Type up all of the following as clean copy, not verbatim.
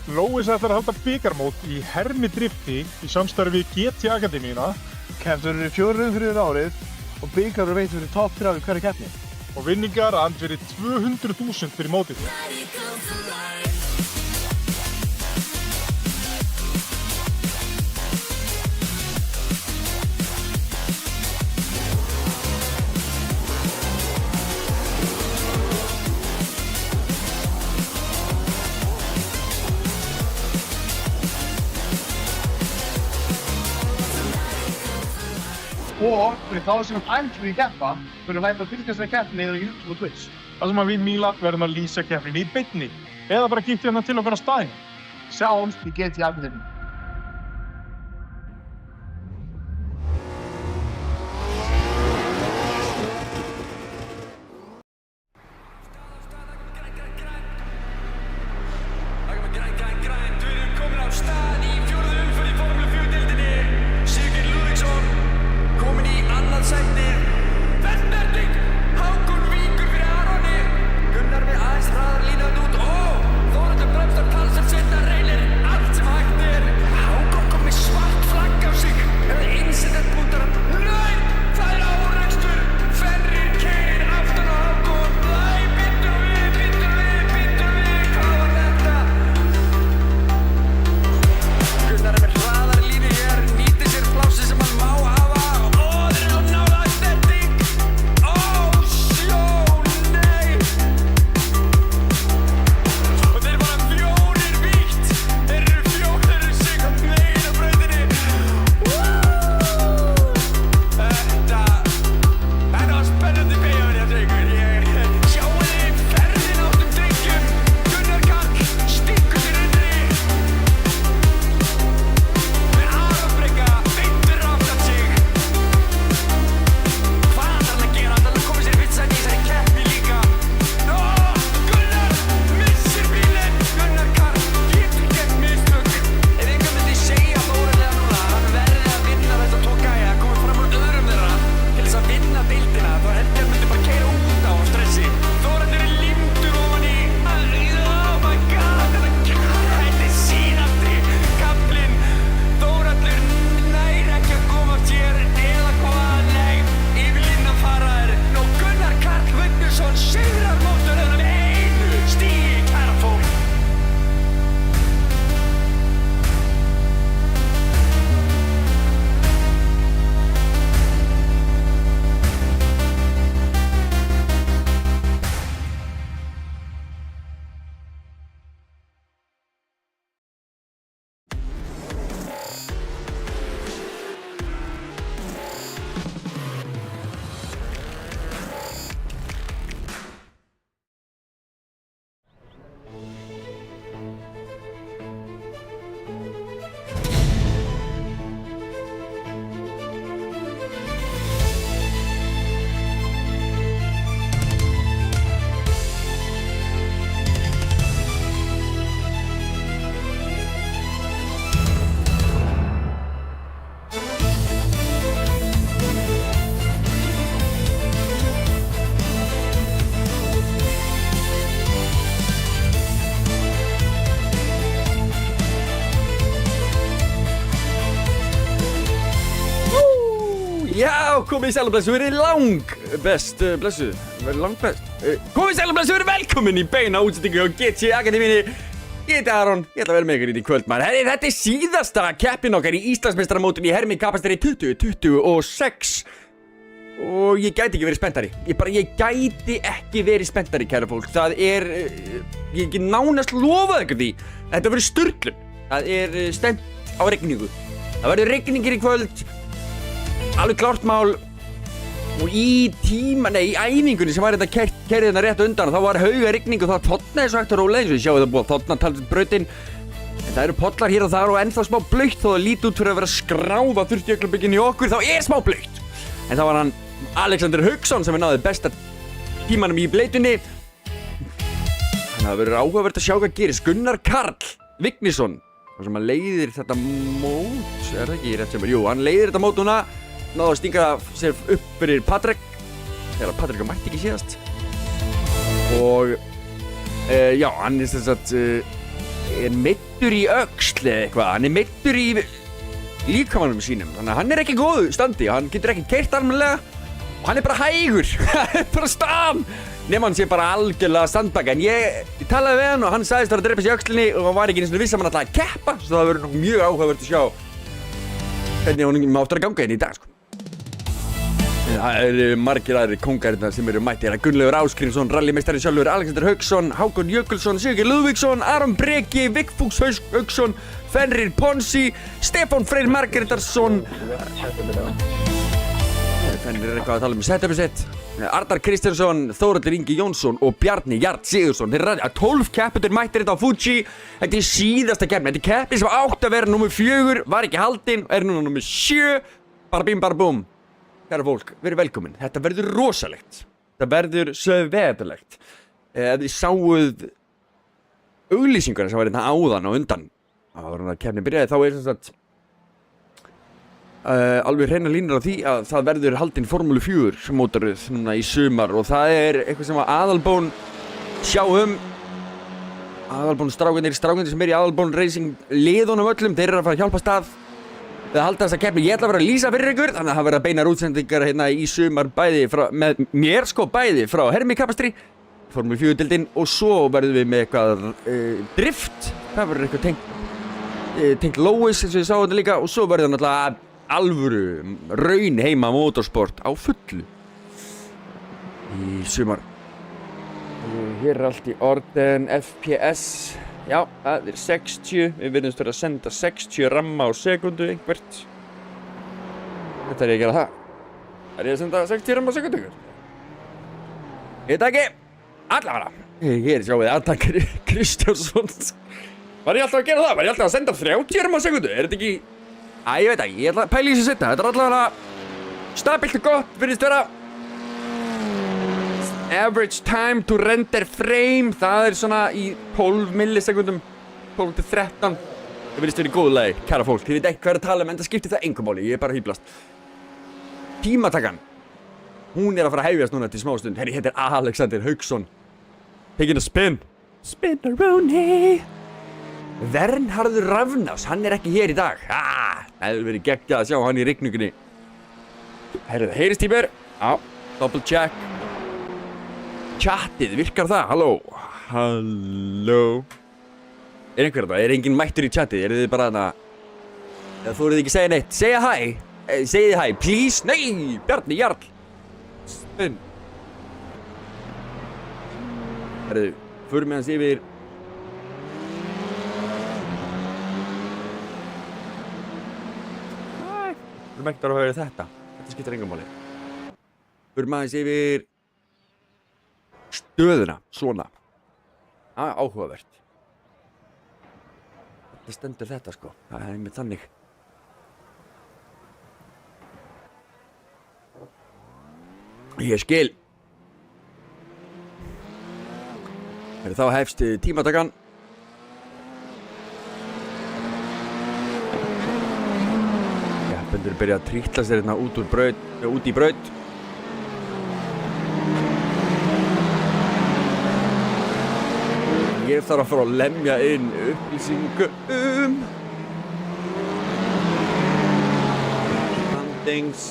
Lóis ætlar að halda bikarmót í hermidrifti í samstarfi við GT Akademíuna. Keppnir eru 4 fyrir árið og bikarur veitt fyrir topp 3 í hverju keppni. Og vinningar andverið 200.000 fyrir mótið. Og fyrir þá sem ætlar í keppa, fyrir hægt að fylgjast með keppni á YouTube og Twitch. Það sem að við Míla verðum að lýsa keppninni í beinni. Eða bara kíktu hérna til okkar á staðinn. Sjáumst í GT Akademíu. Já, komið í sæl og blessu, verið langbest, verið langbest. Komið í sæl og blessu, verið velkomin í beina útsendingu á GT Akademíunni. Ég heiti Aron, ég ætla að vera með ykkur í kvöld, maður. Herri, þetta er síðasta keppnin okkar í Íslandsmeistaramótinu í hermi kapasiteri 2026. Og ég gæti ekki verið spenntari. Ég gæti ekki verið spenntari, kæra fólk. Það er, ég get nánast lofað ykkur því. Þetta verður sturlun. Það er stefnt á rigningu. Það verður rigningir í kvöld. Alveg klárt mál. Og í æfingunni sem var þetta kerið hérna rétt undan, þá var hauga rigning og það totnaði svo hægt og rólega eins og ég sjáu það búið að totna talsveit brautin. En það eru pollar hér og þar og ennþá smá blautt þó það líti út fyrir að vera skráfa þurftjöklabygginn í okkur, þá er smá blautt. En þá var hann Alexander Hauksson sem náði besta tímanum í bleitunni. Þannig að það verður áhugavert að sjá hvað gerist. Gunnar Karl Vignisson, sem að leiðir þetta mót, er það ekki rétt sem er? Jú, hann leiðir þetta mót núna. Náðu að stinga sér upp fyrir Patrik þegar Patrik mætti ekki síðast. Og já, hann er meiddur meiddur í öxl eða eitthvað, hann er meiddur í líkamanum sínum, þannig að hann er ekki í góðu standi, hann getur ekki keyrt almennilega og hann er bara hægur, hann er bara stam nema hann sé bara algjörlega standbaka, en ég talaði við hann og hann sagðist að drepa sig í öxlinni og hann var ekki einu sinni viss að hann ætlaði að keppa, svo það verður mjög áhugavert að sjá hvernig hún áttur að ganga hérna í dag, sko. Það eru margir aðrir kóngarinnar sem eru mættir, Gunnlaugur Ásgrímsson, rallymeistari sjálfur, Alexander Hauksson, Hákon Jökulsson, Sigurgeir Lúðvíksson, Aron Breki, Vigfús Hauksson, Fenrir Ponsi, Stefán Freyr Margrétarsson. Fenrir er eitthvað að tala um setupið sitt. Arnar Kristjánsson, Þórhallur Ingi Jónsson og Bjarni Jarl Sigurðsson. Þeir eru 12 keppendur mættir þetta á Fuji. Þetta er síðasta keppni. Þetta er keppni sem átti að vera númer 4, var ekki haldin, er núna númer 7. Bara bím bara búm. Kæra fólk, verið velkomin. Þetta verður rosalegt. Þetta verður söðveðalegt. Ef þið sáuð auglýsingarna sem var hérna áðan og undan áður en að keppnin byrjaði, þá er sem sagt alveg hreina línur á því að það verður haldin Formúlu 4 mótaröð núna í sumar og það er eitthvað sem að Aðalbón Aðalbón strákarnir sem er í Aðalbón Racing liðunum öllum, þeir eru að fara að hjálpa stað við að halda þessa keppni. Ég ætla að vera að lýsa fyrir ykkur, þannig að það verða beinar útsendingar hérna í sumar með mér bæði frá Hermi Kapastri, Formúlu 4-deildin og svo verðum við með eitthvað drift, það verður eitthvað tengt Lóis eins og ég sá þetta líka og svo verður náttúrulega alvöru raun heima motorsport á fullu í sumar. Hér er allt í orden, FPS, já, það er 60, við verðumst vera að senda 60 ramma á sekundu einhvert. Þetta er ég að gera það. Er ég að senda 60 ramma á sekundu einhvert? Ég veit ekki, allavega. Hér sjáum við Arnar Kristjánsson. Var ég alltaf að gera það? Var ég alltaf að senda 30 ramma á sekundu? Er þetta ekki... ég veit ekki, ég ætla að pæla í þessu seinna. Þetta er allavega stabilt og gott, virðist vera. Average time to render frame, það er svona í 12 millisekundum, 12 til 13. Það virðist verið í góðu lagi, kæra fólk. Þið veit ekki hvað er að tala um, en það skiptir það engu máli, ég er bara að hýblast. Tímatakan, hún er að fara að hefjast núna til smástund. Herri, þetta er Alexander Hauksson. Taking a spin. Spinaroonie. Vernharður Rafnás, hann er ekki hér í dag. Það hefur verið geggjað að sjá hann í rigningunni. Herri, það heyrist í mér. Já, double check. Chatið, virkar það? Halló? Halló? Er einhver þetta? Er enginn mættur í chatið? Eru þið bara þarna? Eða þú eruð ekki að segja neitt? Segja hæ! Segið hæ, please! Nei! Bjarni Jarl! Spinn! Herðu, förum við hans yfir... Þú mættur að höra þetta. Þetta skiptir engum máli. Förum við hans yfir... stöðuna, svona. Áhugavert. Þetta stendur þetta, sko. Það er einmitt þannig. Ég skil. Þá hefst tímatakan. Keppendur byrja að trítla sér hérna út í braut. Ég þarf að fara að lemja inn upplýsingum. Standings.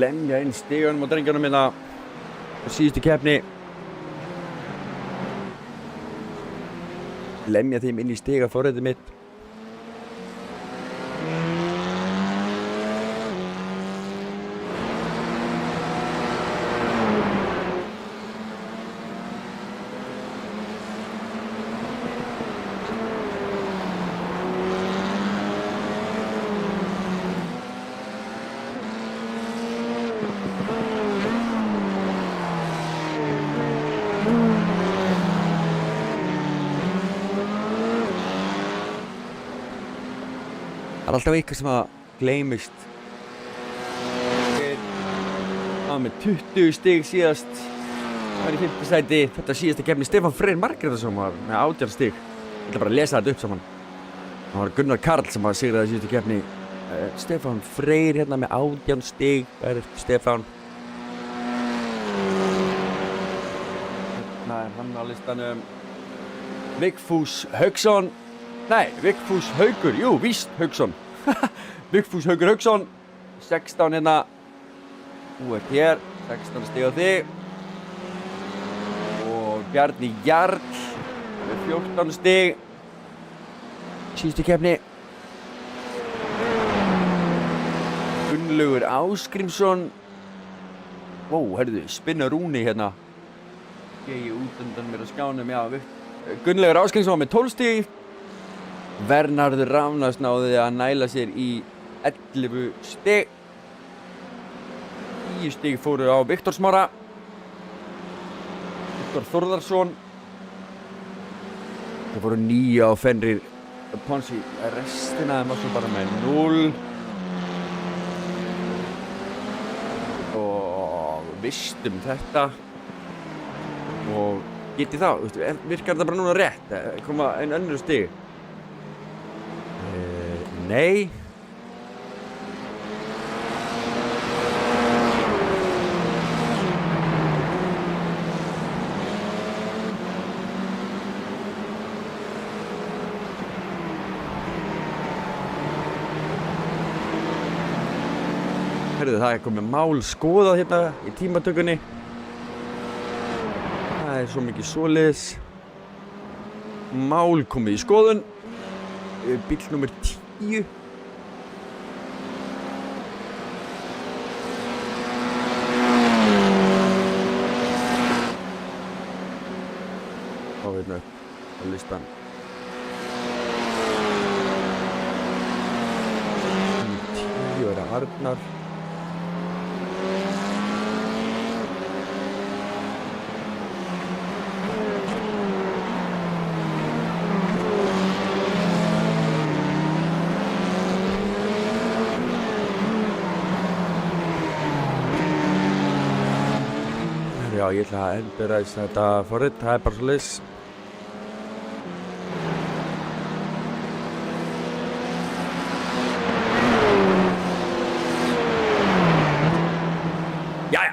Lemja inn stigunum og drengjanum minna á síðustu keppni. Lemja þeim inn í stigaforritið mitt. Það er alltaf eitthvað sem að gleymist. Það var með 20 stig síðast. Það var í 5. sæti. Þetta síðasta keppni Stefán Freyr Margrétarsson var með 18 stig. Ég ætla bara að lesa þetta upp saman. Það var Gunnar Karl sem var sigraði síðustu keppni. Stefán Freyr hérna með 18 stig. Það er Stefán. Hérna er hann á listanum. Vigfús Hauksson. Nei, Vigfús Haukur. Jú, víst Hauksson. Vigfús Haukur Hauksson. 16 hérna. Þú ert hér. 16 stig á þig. Og Bjarni Jarl með 14 stig. Síðustu keppni. Gunnlaugur Ásgrímsson. Ó, herðu, Spinna Rúni hérna. Ég út undan mér á skjánum, já. Gunnlaugur Ásgrímsson með 12 stig. Vernharður Rafnars náði að næla sér í 11 stig. 10 stig fóru á Viktor Smára. Viktor Þórðarsson. Það fóru 9 á Fenrir Ponsi. Restina þeim var svo bara með 0. Og vistum þetta. Og geti þá, virkar þetta bara núna rétt? Koma einn önnur stig? Nei. Herðu, það komið mál skoðað hérna í tímatökunni. Það er svo mikið svoleiðis. Mál komið í skoðun. Bíll númer 10. Þá hérna upp á listan. 10 er Arnar. Já, ég ætla að enduræsa þetta forrit, það er bara svo leys. Jæja,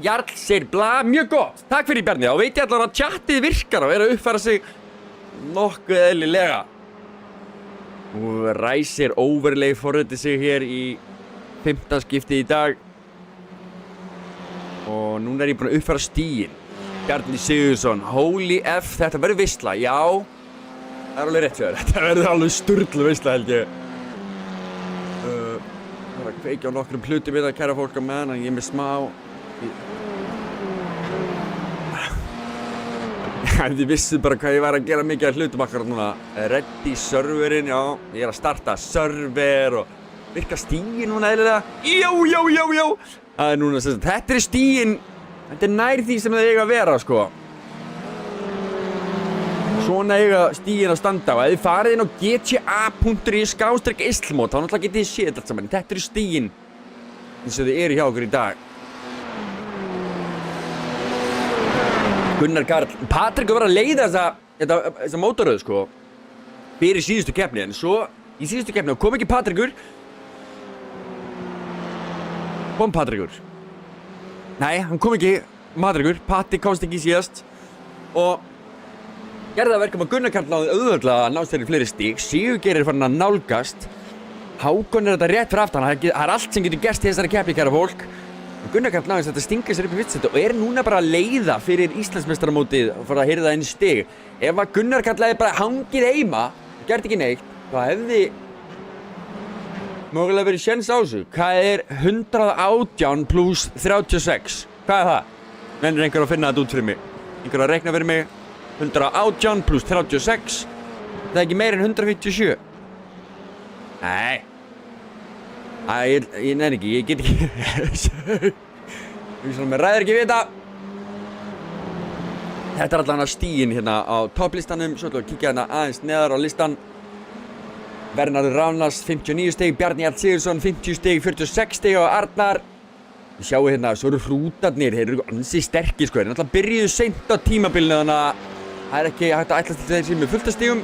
Jarl segir bla, mjög gott, takk fyrir Bjarni, þá veit ég allavega að tjattið virkar og er að uppfæra sig nokkuð eðlilega. Og ræsir overlay forritið sig hér í 5. skipti í dag. Og núna er ég búinn að uppfæra stíginn. Bjarni Sigurðsson, holy F, þetta verður veisla, já. Það er alveg rétt fyrir, þetta verður alveg sturlu veisla held ég. Það er að kveikja á nokkrum hlutum við það, kæra fólk á meðan, en ég er með smá. Þið vissuð bara hvað ég var að gera mikið af hlutum akkurat núna. Ready serverinn, já, ég er að starta server og virka stíginn núna eðlilega. Já. Það er núna, þetta er stíginn, þetta er nær því sem það eiga að vera, sko. Svona eiga stíginn að standa og ef þið farið inn á gta.is/islmod, þá náttúrulega getið þið séð allt saman. Þetta eru stíginn eins og þið eru hjá okkur í dag. Gunnar Karl, Patrik var að leiða þessa mótoröð, sko, fyrir síðustu keppni, en svo í síðustu keppni kom ekki Patrikur. Kom Patrikur. Nei, hann kom ekki, Patrikur. Patti komst ekki síðast. Og gerði það verkum að Gunnar Karl náði auðvitað að nást þeirri fleiri stíg. Sigurgeir er farin að nálgast. Hákon er þetta rétt fyrir aftan. Það er allt sem getur gerst í þessari keppni, kæra fólk. Gunnar Karl náðist þetta stinga sér upp í fyrst og er núna bara að leiða fyrir Íslandsmeistaramótið og fara að hirða inn stig. Ef að Gunnar Karl hefði bara hangið heima og gert ekki neitt, þá hefði mögulega verið séns á þessu. Hvað er 118 pluss 36? Hvað er það? Mennir einhver að finna þetta út fyrir mig. Einhver að reikna fyrir mig. 118 pluss 36. Það er ekki meir en 157. Nei. Ég nenni ekki, ég get ekki. Mér ræðir ekki við þetta. Þetta er allavega stíginn hérna á topplistanum. Svo ætlum við að kíkja hérna aðeins neðar á listan. Vernharður Ránars 59 stig, Bjarni Jarl Sigurðsson 50 stig, 46 stig og Arnar. Þið sjáu hérna, svo eru hrútarnir, þeir eru ansi sterkir sko, þeir náttúrulega byrjuðu seint á tímabilinu þannig að það er ekki hægt að ætlast til þeir sem með fullt af stigum.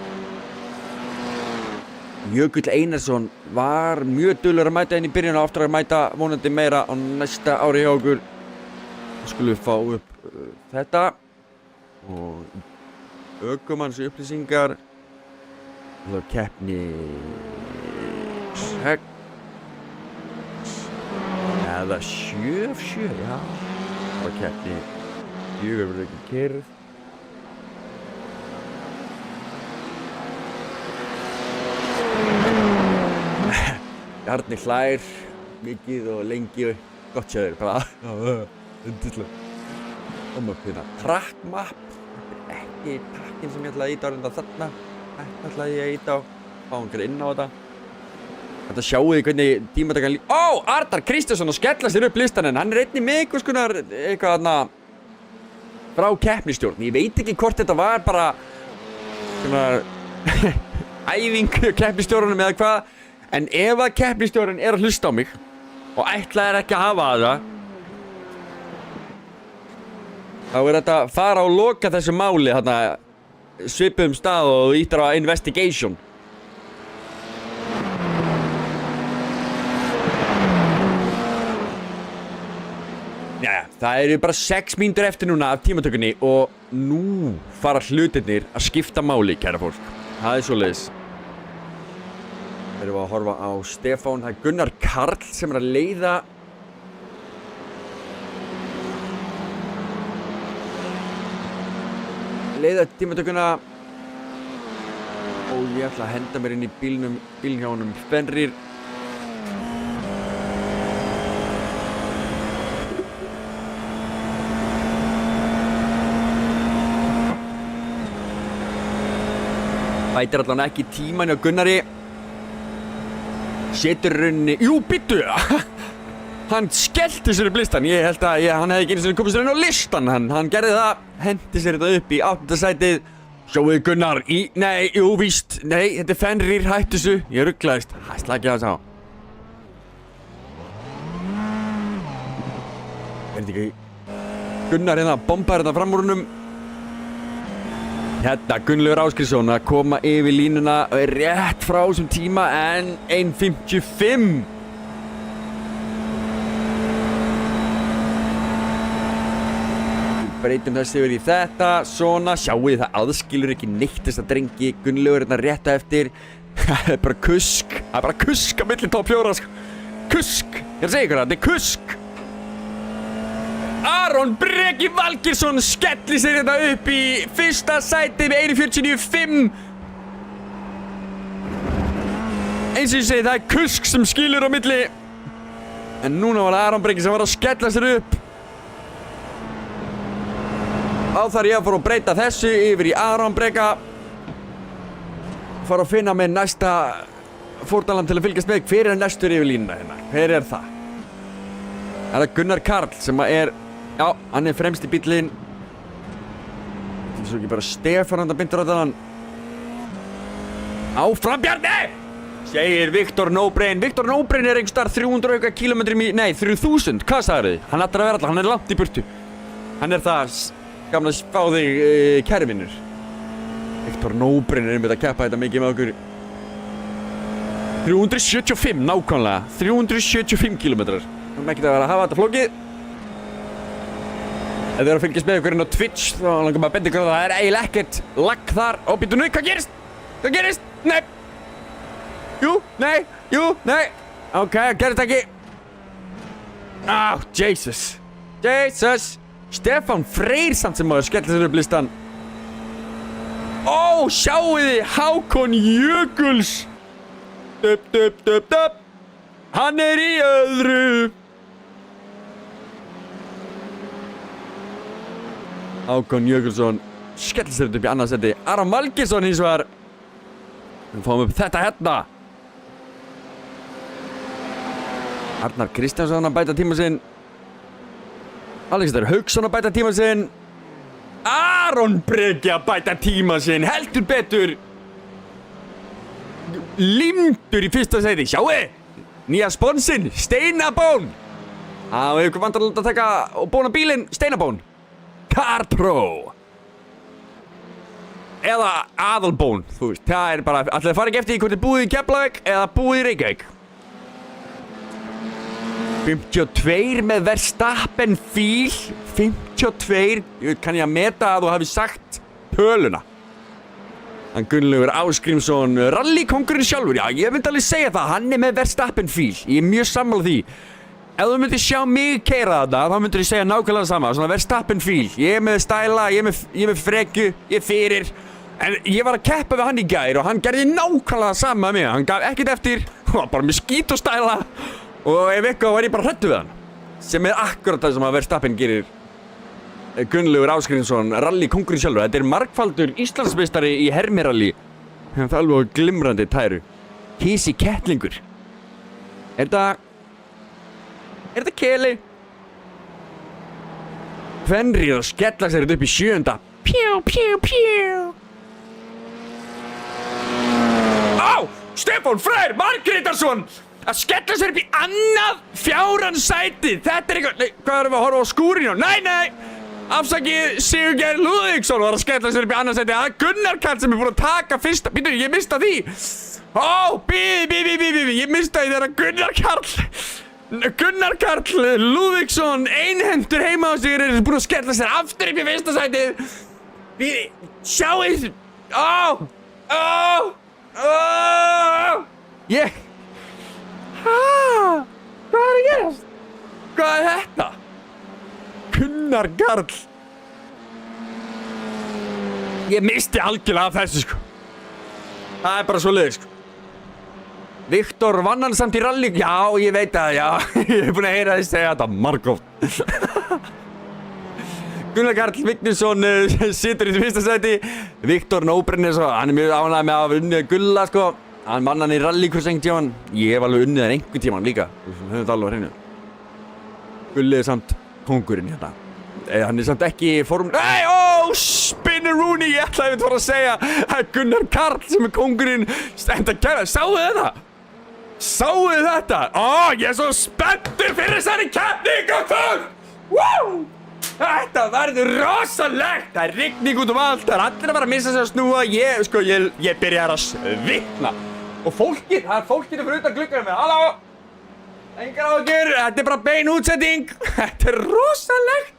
Jökull Einarsson var mjög duglur að mæta inn í byrjun og aftur að mæta vonandi meira á næsta ári hjá okkur. Þá skulum við fá upp þetta og ökumanns upplýsingar. Það er keppni 6 eða 7 af 7, já. Það var keppni 4 verður ekki keyrð. Bjarni hlær mikið og lengi og gott sér þeir, bara undislega. Upp hérna, track map, þetta er ekki trackin sem ég ætlaði að íta á reynda þarna. Þetta ætlaði ég að íta á, fá einhver inn á þetta. Þetta sjáu þið hvernig tímatakan Arnar Kristjánsson að skella sér upp listan en hann er einnig með einhvers konar eitthvað þarna frá keppnistjórn. Ég veit ekki hvort þetta var bara svona æfing keppnistjórnum eða hvað. En ef að keppnistjórinn er að hlusta á mig og ætlaðir ekki að hafa það, þá er þetta að fara og loka þessu máli þarna svipuðum stað og ýttar á investigation. Jæja, það eru bara 6 mínútur eftir núna af tímatökunni og nú fara hlutirnir að skipta máli, kæra fólk. Það er svoleiðis. Erum við að horfa á Stefán, það er Gunnar Karl sem er að leiða tímatökuna og ég ætla að henda mér inn í bílinn hjá honum Fenrir. Bætir allan ekki tíman hjá Gunnari. Setur rauninni, jú, býttu, hann skellti sér upp listan, ég held að hann hefði ekki einu sinni komið sér inn á listan, hann gerði það, hendi sér þetta upp í 8. sætið, sjáuði Gunnar í, nei, jú, víst, nei, þetta er Fenrir, hættu þessu, ég rugglaðist, slakið á þess á. Er þetta ekki, Gunnar hérna, bombar hérna fram úr húnum. Hérna, Gunnlaugur Ásgeirsson að koma yfir línuna og er rétt frá þessum tíma en 1.55. Breytum þessi yfir í þetta, svona, sjáu þið það aðskilur ekki neitt þessa drengi. Gunnlaugur hérna rétt eftir. Það er bara kusk á milli topp 4, sko. Kusk, ég er að segja ykkur það, þetta er kusk. Aron Breki Valgeirsson skellir sér þetta upp í 1. sæti með 1.49.5. Eins og ég segi, það er kusk sem skilur á milli. En núna var það Aron Breki sem var að skella sér upp. Þá þarf ég að fara að breyta þessu yfir í Aron Breka. Fara að finna með næsta fórnarlamb til að fylgjast með. Hver er næstur yfir línuna hérna? Hver er það? Það er Gunnar Karl sem er, já, hann er fremst í bíllinn. Það er svo ekki bara Stefán hann að binda ráðan. Áfram Bjarni! Segir Viktor Nóbrein. Viktor Nóbrein er einhvers staðar 300 kilometrum í, nei, 3000. Hvað sagður þið? Hann ætlar að vera alltaf, hann er langt í burtu. Hann er það gamla spá þig kæri vinnur. Viktor Nóbrein er einmitt að keppa þetta mikið með okkur. 375 nákvæmlega. 375 kilometrar. Það er ekki að vera að hafa þetta flókið. Ef þið eru að fylgjast með ykkur inn á Twitch þá langar maður að benda ykkur á það er eiginlega ekkert lag þar. Ó, býttu nú, hvað gerist? Hvað gerist? Nei. Jú, nei, ok, gerist ekki. Jesus. Stefán Freyr samt sem maður skellir sér upp listan. Ó, sjáu þið, Hákon Jökuls. Dup. Hann er í öðru. Hákon Jökulsson skellir sér upp í annað seti. Aron Valgeirsson hins vegar. Við fáum upp þetta hérna. Arnar Kristjánsson að bæta tíma sinn. Alexander Hauksson að bæta tíma sinn. Aron Breki að bæta tíma sinn. Heldur betur. límdur í fyrsta sæti. Sjáu, nýja sponsinn, Steinabón. Og ykkur vantar að taka og bóna bílinn, Steinabón. CarPro. Eða aðalbón, þú veist, það bara, ætlaði að fara ekki eftir því hvort þið búið í Keflavík eða búið í Reykjavík. 52 með Verstappen fíl, 52, kann ég að meta að þú hafi sagt töluna. Hann Gunnlaugur Ásgrímsson, rallykóngurinn sjálfur, já, ég myndi alveg segja það, hann með Verstappen fíl, ég er mjög sammála því. Ef þú myndir sjá mig keyra þetta, þá myndir ég segja nákvæmlega sama, svona Verstappen fíl, ég með stæla, ég með frekju, ég fyrir. En ég var að keppa við hann í gær og hann gerði nákvæmlega sama með mig, hann gaf ekkert eftir, hann var bara með skít og stæla og ef eitthvað var ég bara hræddur við hann. Sem akkurat það sem að Verstappen gerir. Gunnlaugur Ásgrímsson, rallykóngurinn sjálfur, þetta margfaldur Íslandsmeistari í hermiralli. Það er alveg glimrandi tæru. Kísi kettlingur. Er þetta keli? Fenrir og skella sér upp í 7. Pjú, pjú, pjú. Á! Stefán Freyr Margrétarsson að skella sér upp í annað fjárhansætið. Þetta eitthvað... Nei, hvað erum við að horfa á skúrinu? Nei! Afsakið Sigurgeir Lúðvíksson var að skella sér upp í annað sætið. Það er Gunnar Karl sem er búinn að taka fyrsta... Býtu, ég mista því. Ég mista því þegar Gunnar Karl Lúðvíksson einhentur heima á sig er búinn að skella sér aftur upp í fyrsta sætið. Sjáið. Hvað er að gerast? Hvað er þetta? Gunnar Karl. Ég misti algjörlega af þessu, sko. Það er bara svoleiðis, sko. Viktor vann hann samt í rally. Já, ég veit það, já. Ég hef búinn að heyra þið segja þetta margóft. Gunnar Karl Vignisson situr í fyrsta sæti. Viktor Nóbrennis, hann er mjög ánægður með að hafa unnið Gulla, sko. Hann vann hann í rallykurs einhvern tímann. Ég hef alveg unnið hann einhvern tímann líka. Höfum þetta alveg á hreinu. Gulli er samt kóngurinn hérna. Hann er samt ekki í form... Spinneroonie, ég ætlaði að fara að segja að Gunnar Karl sem er kóngurinn stenda kæra. Sáu þetta? Ég er svo spenntur fyrir þessari keppningu, fólk! Woo! Þetta verður rosalegt. Það er rigning út allt. Það er allir að fara að missa sig að snúa. Ég byrjar að svitna. Og fólkið, það er fólkið fyrir utan glugganum með. Halló! Engar áhyggjur, þetta er bara bein útsending. Þetta er rosalegt.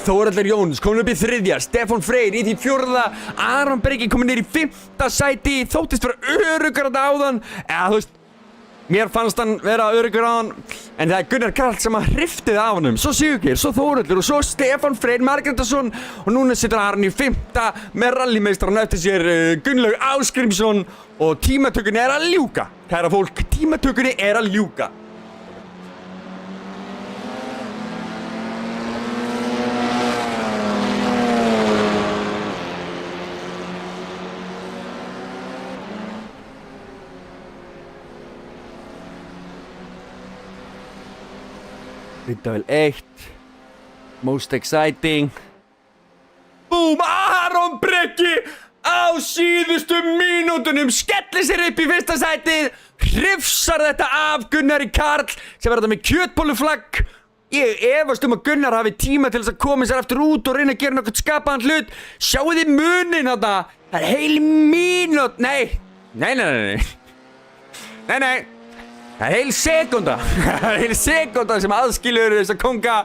Þórhallur Jóns komin upp í 3. Stefán Freyr í því 4. Aron Breki komin niður í 5. sæti. Þóttist vera öruggur þetta áðan. Eða þú veist, mér fannst hann vera öruggur áðan. En það er Gunnar Karl sem að hrifti það af honum. Svo Sigurgeir, svo Þórhallur og svo Stefán Freyr Margrétarsson. Og núna situr Aron í 5. með rallymeistarann eftir sér Gunnlaug Ásgrímsson. Og tímatökunni er að ljúka. Kæra fólk, tímatökunni er að ljúka. Myndavél 1. Most exciting. Búm! Aron Breki á síðustu mínútunum skellir sér upp í fyrsta sætið. Hrifsar þetta af Gunnari Karl sem var þetta með kjötbolluflagg. Ég efast að Gunnar hafi tíma til þess að koma sér aftur út og reyna að gera nokkuð skapaðan hlut. Sjáu þið munin þarna. Það er heil mínút. Nei. Það er heil sekúnda. Það er heil sekúnda sem aðskilur þess að konga.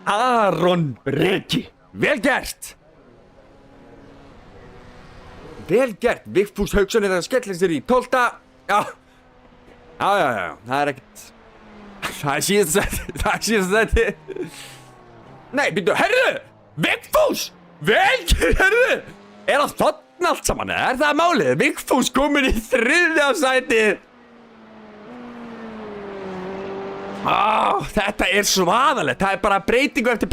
Aron Breki. Vel gert. Vigfús Hauksson er það að skella sér í 12. Já. Það er ekkert. Það er síðasta sæti. Nei, byrju, herðu. Vigfús. Vel gert, herðu. Er það þarna allt saman? Er það málið? Vigfús komin í 3. sæti. Þetta er svaðalegt. Það er bara breytingu eftir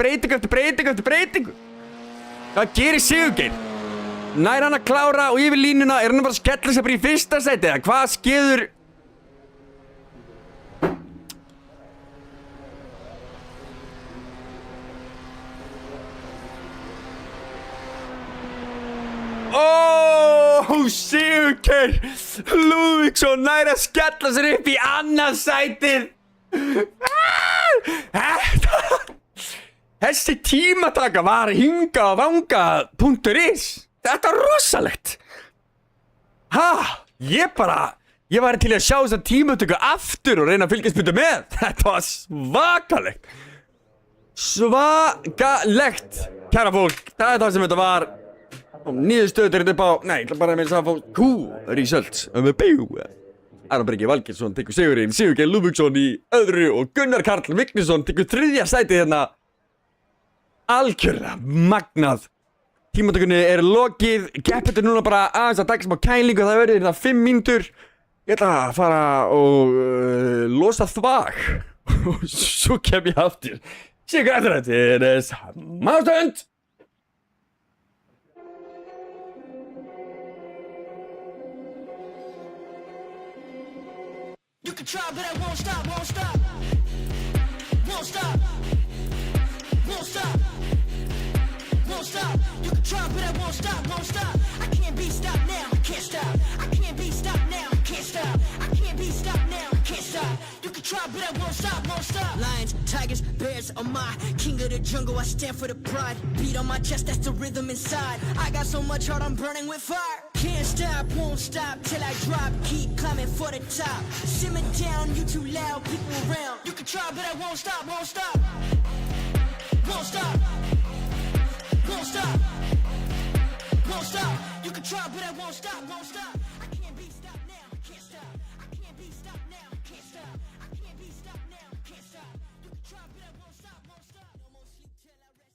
breytingu. Hvað gerir Sigurgeir? Nær hann að klára og yfir línuna. Er hann bara að skella sér bara í fyrsta sæti? Eða hvað skeður? Sigurgeir Lúðvíksson nær að skella sér upp í annað sætið. Þessi tímataka var hinga og vanga.is. Þetta er rosalegt. Ég var til að sjá þessa tímatöku aftur og reyna að fylgjast betur með. Þetta var svakalegt. Svakalegt, kæra fólk. Það er það sem þetta var. Og niðurstöður þetta upp á, nei, ég ætla bara að meina að fá results. Aron Breki Valgeirsson tekur sigurinn, Sigurgeir Lúðvíksson í öðru og Gunnar Karl Vignisson tekur þriðja sætið hérna. Algjörlega magnað. Tímatökunni er lokið, keppendur núna bara aðeins að taka smá kælingu, það verður hérna 5 mínútur. Ég ætla að fara og losa þvag og svo kem ég aftur. Sigur eftir þetta er smá stund. You can try, but I won't stop, won't stop. Won't stop. Won't stop. Won't stop. You can try, but I won't stop, won't stop. I can't be stopped now, I can't stop. I can't be stopped now, I can't stop. I can't be stopped now, I can't stop. You can try, but I won't stop, won't stop. Lions, tigers, bears are my king of the jungle, I stand for the pride. Beat on my chest, that's the rhythm inside. I got so much heart, I'm burning with fire. Can't stop, won't stop till I drop. Keep climbing for the top. Simmer down, you too loud, people around. You can try, but I won't stop, won't stop. Won't stop. Won't stop. Won't stop. You can try, but I won't stop, won't stop. I can't be stopped now, I can't stop. I can't be stopped now, I can't stop. I can't be stopped now, I can't stop. You can try, but I won't stop, won't stop. No more sleep till I rest in.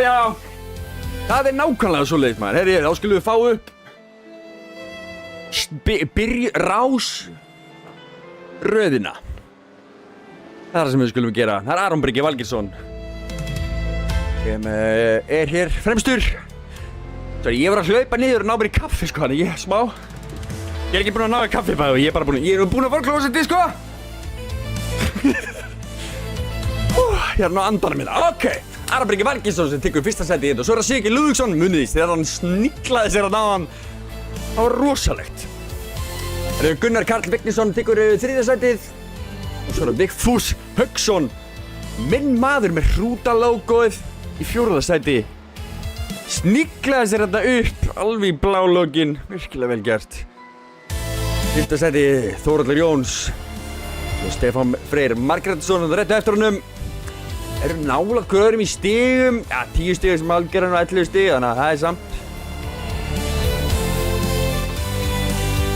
Já, það er nákvæmlega svoleiðis maður. Herri, þá skulum við fá upp rásröðina. Það er það sem við skulum gera. Það er Aron Breki Valgeirsson sem er hér fremstur. Svo ég var að hlaupa niður og ná mér í kaffi sko, þannig ég er smá. Ég er ekki búinn að ná í kaffi bæði og ég er bara búinn að fara klósetti sko. Ég er ná andanum minna. Ok. Aron Breki Valgeirsson sem tekur fyrsta sæti í þetta og svo er það Sigurgeir Lúðvíksson, muniðist þegar hann sniklaði sér að náðan. Það var rosalegt. Það er Gunnar Karl Vignisson tekur þriðja sætið og svo er það Vigfús Hauksson, minn maður með hrútalógóið í fjórða sæti. Sniklaði sér þetta upp alveg í blálogin, virkilega vel gert. Fyrsta sæti Þórhallur Jóns og Stefán Freyr Margrétarsson og réttu eftir honum. Erum nálægt hver öðrum í stigum, ja 10 stig sem algjörðan og 11 stig, þannig að það er samt.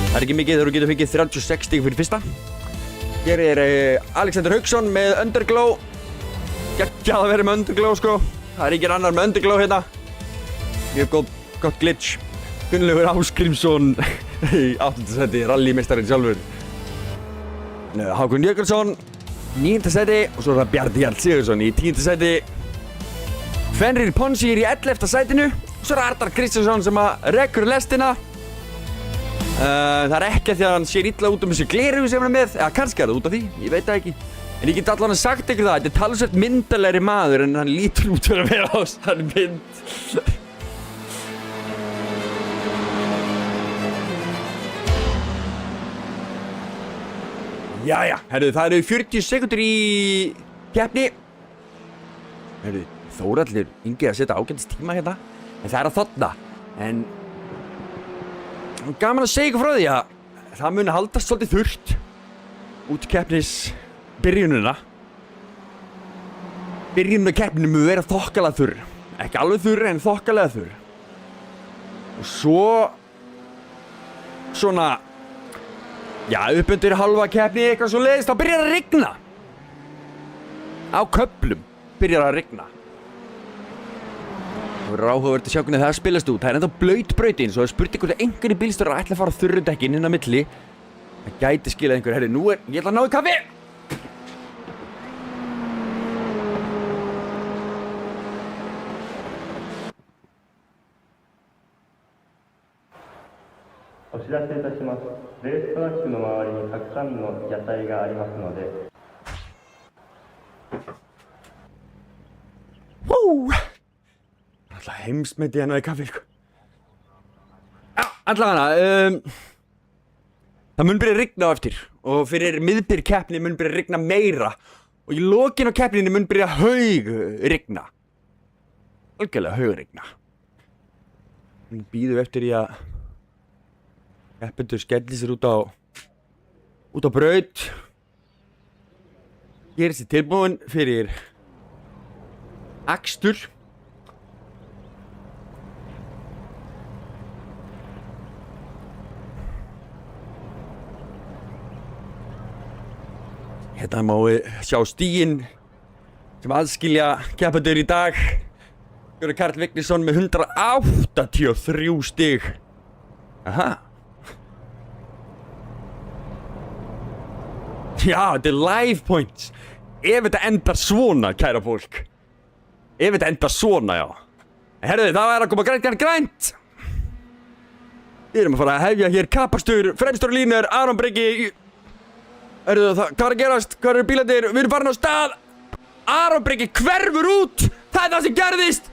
Það er ekki mikið þegar þú getur fengið 36 stig fyrir fyrsta. Hér er Alexander Hauksson með Underglow. Geggjað að vera með Underglow sko. Það er ekki annar með Underglow hérna. Mjög gott glitch. Gunnlaugur Ásgrímsson í 8. sæti, rallymeistarinn sjálfur. Hákon Jökulsson 9. sæti og svo er það Bjarni Jarl Sigurðsson í 10. sæti. Fenrir Ponsi er í 11. sætinu. Svo er Arnar Kristjánsson sem að rekur lestina. Það er ekki að því að hann sér illa út þessu gleraugu sem hann er með, eða kannski er það út af því, ég veit það ekki. En ég get allavega sagt ykkur það, þetta er talsvert myndarlegri maður en hann lítur út fyrir að vera á þessari mynd. Jæja, herru, það eru 40 sekundur í keppni. Herru, Þórhallur Ingi að setja ágætis tíma hérna, en það er að þarna. En gaman að segja ykkur frá því að það muni haldast svolítið þurrt út í keppnisbyrjunina. Byrjunin á keppninu muni vera þokkalega þurr. Ekki alveg þurr en þokkalega þurr. Og svo svona já, upp undir halva keppni eitthvað svo leiðist, þá byrjar að rigna. Á köflum byrjar að rigna. Það verður áhugavert að sjá hvernig það spilast út. Það er ennþá blaut brautin, svo það er spurning hvort einhverjir bílstjórar ætla að fara á þurru dekkin inn á milli. Það gæti skilað einhver. Herri, ég ætla að ná í kaffi! Alltaf heimsmyndi hérna í kaffi, sko. Já, allavega, það mun byrja að rigna á eftir og fyrir miðbyrj keppni mun byrja að rigna meira og í lokin á keppninni mun byrja að haugregna. Algjörlega haugregna. Við bíðum eftir í að keppendur skelli sér út á braut. Gerir sér tilbúin fyrir akstur. Hérna má við sjá stíginn sem aðskilja keppendur í dag. Gunnar Karl Vignisson með 183 stig. Aha. Já, þetta er live points. Ef þetta endar svona, kæra fólk. Ef þetta endar svona, já. Herðu, það er að koma grænt. Við erum að fara að hefja hér kapastur, fremstur línur, Aron Breki. Herðu, hvað er að gerast? Hvað eru bílarnir? Við erum farin á stað. Aron Breki hverfur út. Það er það sem gerðist.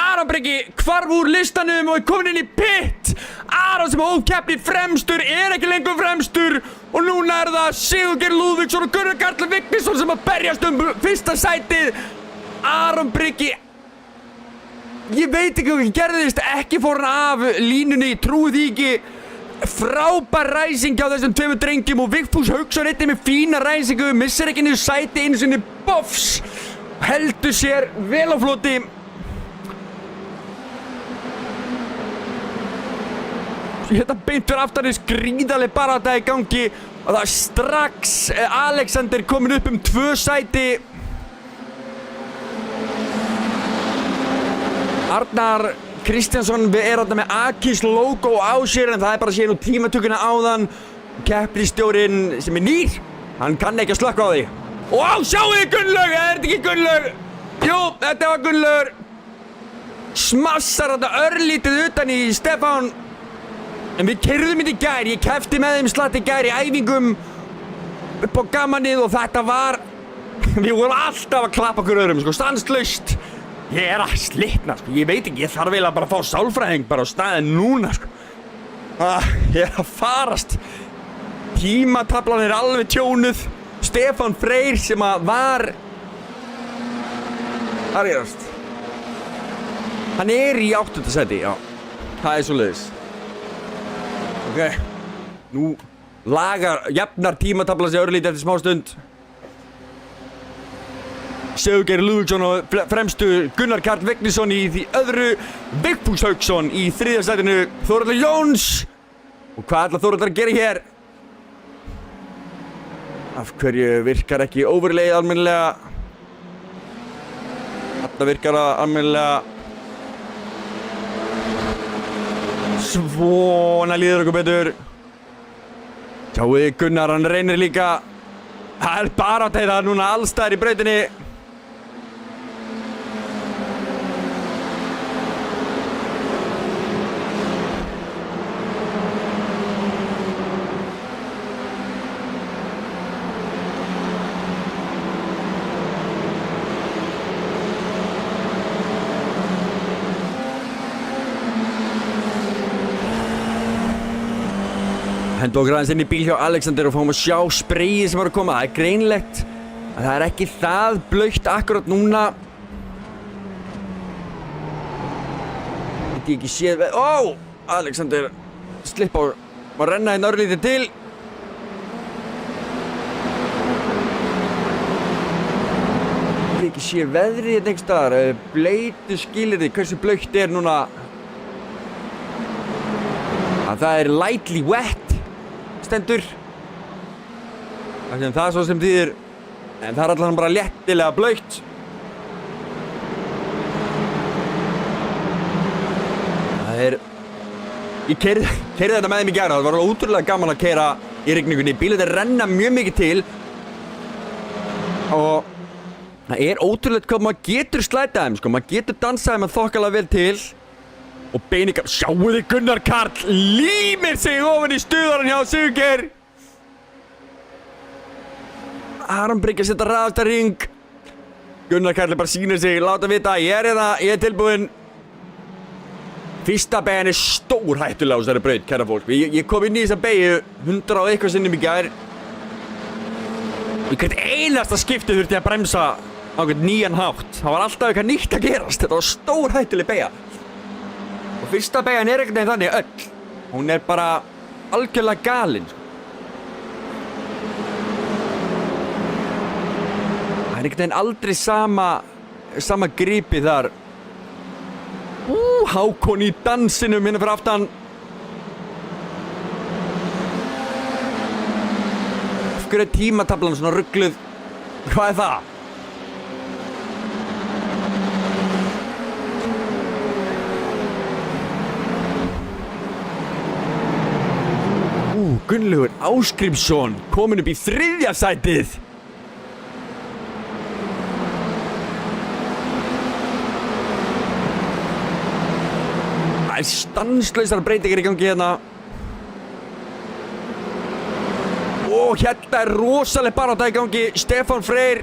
Aron Breki hvarf úr listanum og er komin inn í pit. Aron sem hóf keppni fremstur er ekki lengur fremstur. Og núna er það Sigurgeir Lúðvíksson og Gunnar Karl Vignisson sem að berjast fyrsta sætið. Aron Breki, ég veit ekki hvað gerðist, ekki fór hann af línunni, trúi því ekki. Frábær ræsing hjá þessum tveimur drengjum og Vigfús Hauksson einnig með fína ræsingu, missir ekki niður sæti einu sinni bofs, heldur sér vel á floti. Hérna beintur aftanins gríðarleg barátta í gangi og það er strax Alexander komin upp 2 sæti. Arnar Kristjánsson er þarna með Akis logo á sér en það er bara sér nú tímatökuna áðan. Keppnisstjórinn sem er nýr, hann kann ekki að slökkva á því. Og sjáu þið Gunnlaug, er þetta ekki Gunnlaug? Jú, þetta var Gunnlaugur. Smassar þetta örlítið utan í Stefán. En við keyrðum þetta í gær, ég keppti með þeim slatt í gær í æfingum upp á gamanið og þetta var, við vorum alltaf að klappa okkur öðrum, sko, stanslaust. Ég er að slitna, sko, ég veit ekki, ég þarf eiginlega bara að fá sálfræðing bara á staðinn núna, sko. Ég er að farast. Tímataflan er alveg tjónuð. Stefán Freyr sem að var, það er gerast. Hann er í 8. sæti, já, það er svoleiðis. Ok, nú jafnar tímataflan sig örlítið eftir smá stund. Sigurgeir Lúðvíksson og fremstu Gunnar Karl Vignisson í því öðru, Vigfús Hauksson í 3. sætinu, Þórhallur Jóns. Og hvað ætlar Þórhallur að gera hér? Af hverju virkar ekki overlayið almennilega? Þarna virkar það almennilega. Svona líður okkur betur. Sjáuði Gunnar, hann reynir líka. Það er bara að tegða núna allstaðar í brautinni. Hendu okkur aðeins inn í bíl hjá Alexander og fáum að sjá sprayið sem var að koma. Það er greinlegt að það er ekki það blautt akkurat núna. Get ég ekki séð veð... Ó! Alexander slipp á að renna hérna örlítið til. Get ég ekki séð veðrið hérna einhvers staðar. Bleitu skilyrði, hversu blautt er núna. Að það er lightly wet. Stendur það svo sem þýðir en það er allavega bara léttilega blautt það er ég keyrði þetta með þeim í gær það var alveg ótrúlega gaman að keyra í rigningunni bílarnir renna mjög mikið til og það er ótrúlega hvað maður getur slætað þeim sko maður getur dansað þeim að þokkalega vel til og beiningar, sjáu þið Gunnar Karl límir sig ofan í stuðaran hjá Sigurgeir Aron Breki að setja raðasta ring Gunnar Karl bara sýnir sig, láta vita ég er tilbúinn fyrsta beygjan er stórhættulega á þessari braut, kæra fólk ég kom inn í þessa beygju 100 og eitthvað sinnum í gær í hvert einasta skipti þurfti ég að bremsa á hvern nýjan hátt það var alltaf eitthvað nýtt að gerast þetta var stórhættuleg beygja og fyrsta beygjan er ekkert neginn þannig öll hún er bara algjörlega galin það er ekkert neginn aldrei sama gripi þar Hákon í dansinum hérna fyrir aftan af hverju er tímataflan svona ruggluð hvað er það? Gunnlaugur Ásgrímsson kominn upp í 3. sætið Það er stanslausar breytingar í gangi hérna og hérna er rosaleg barátta í gangi Stefán Freyr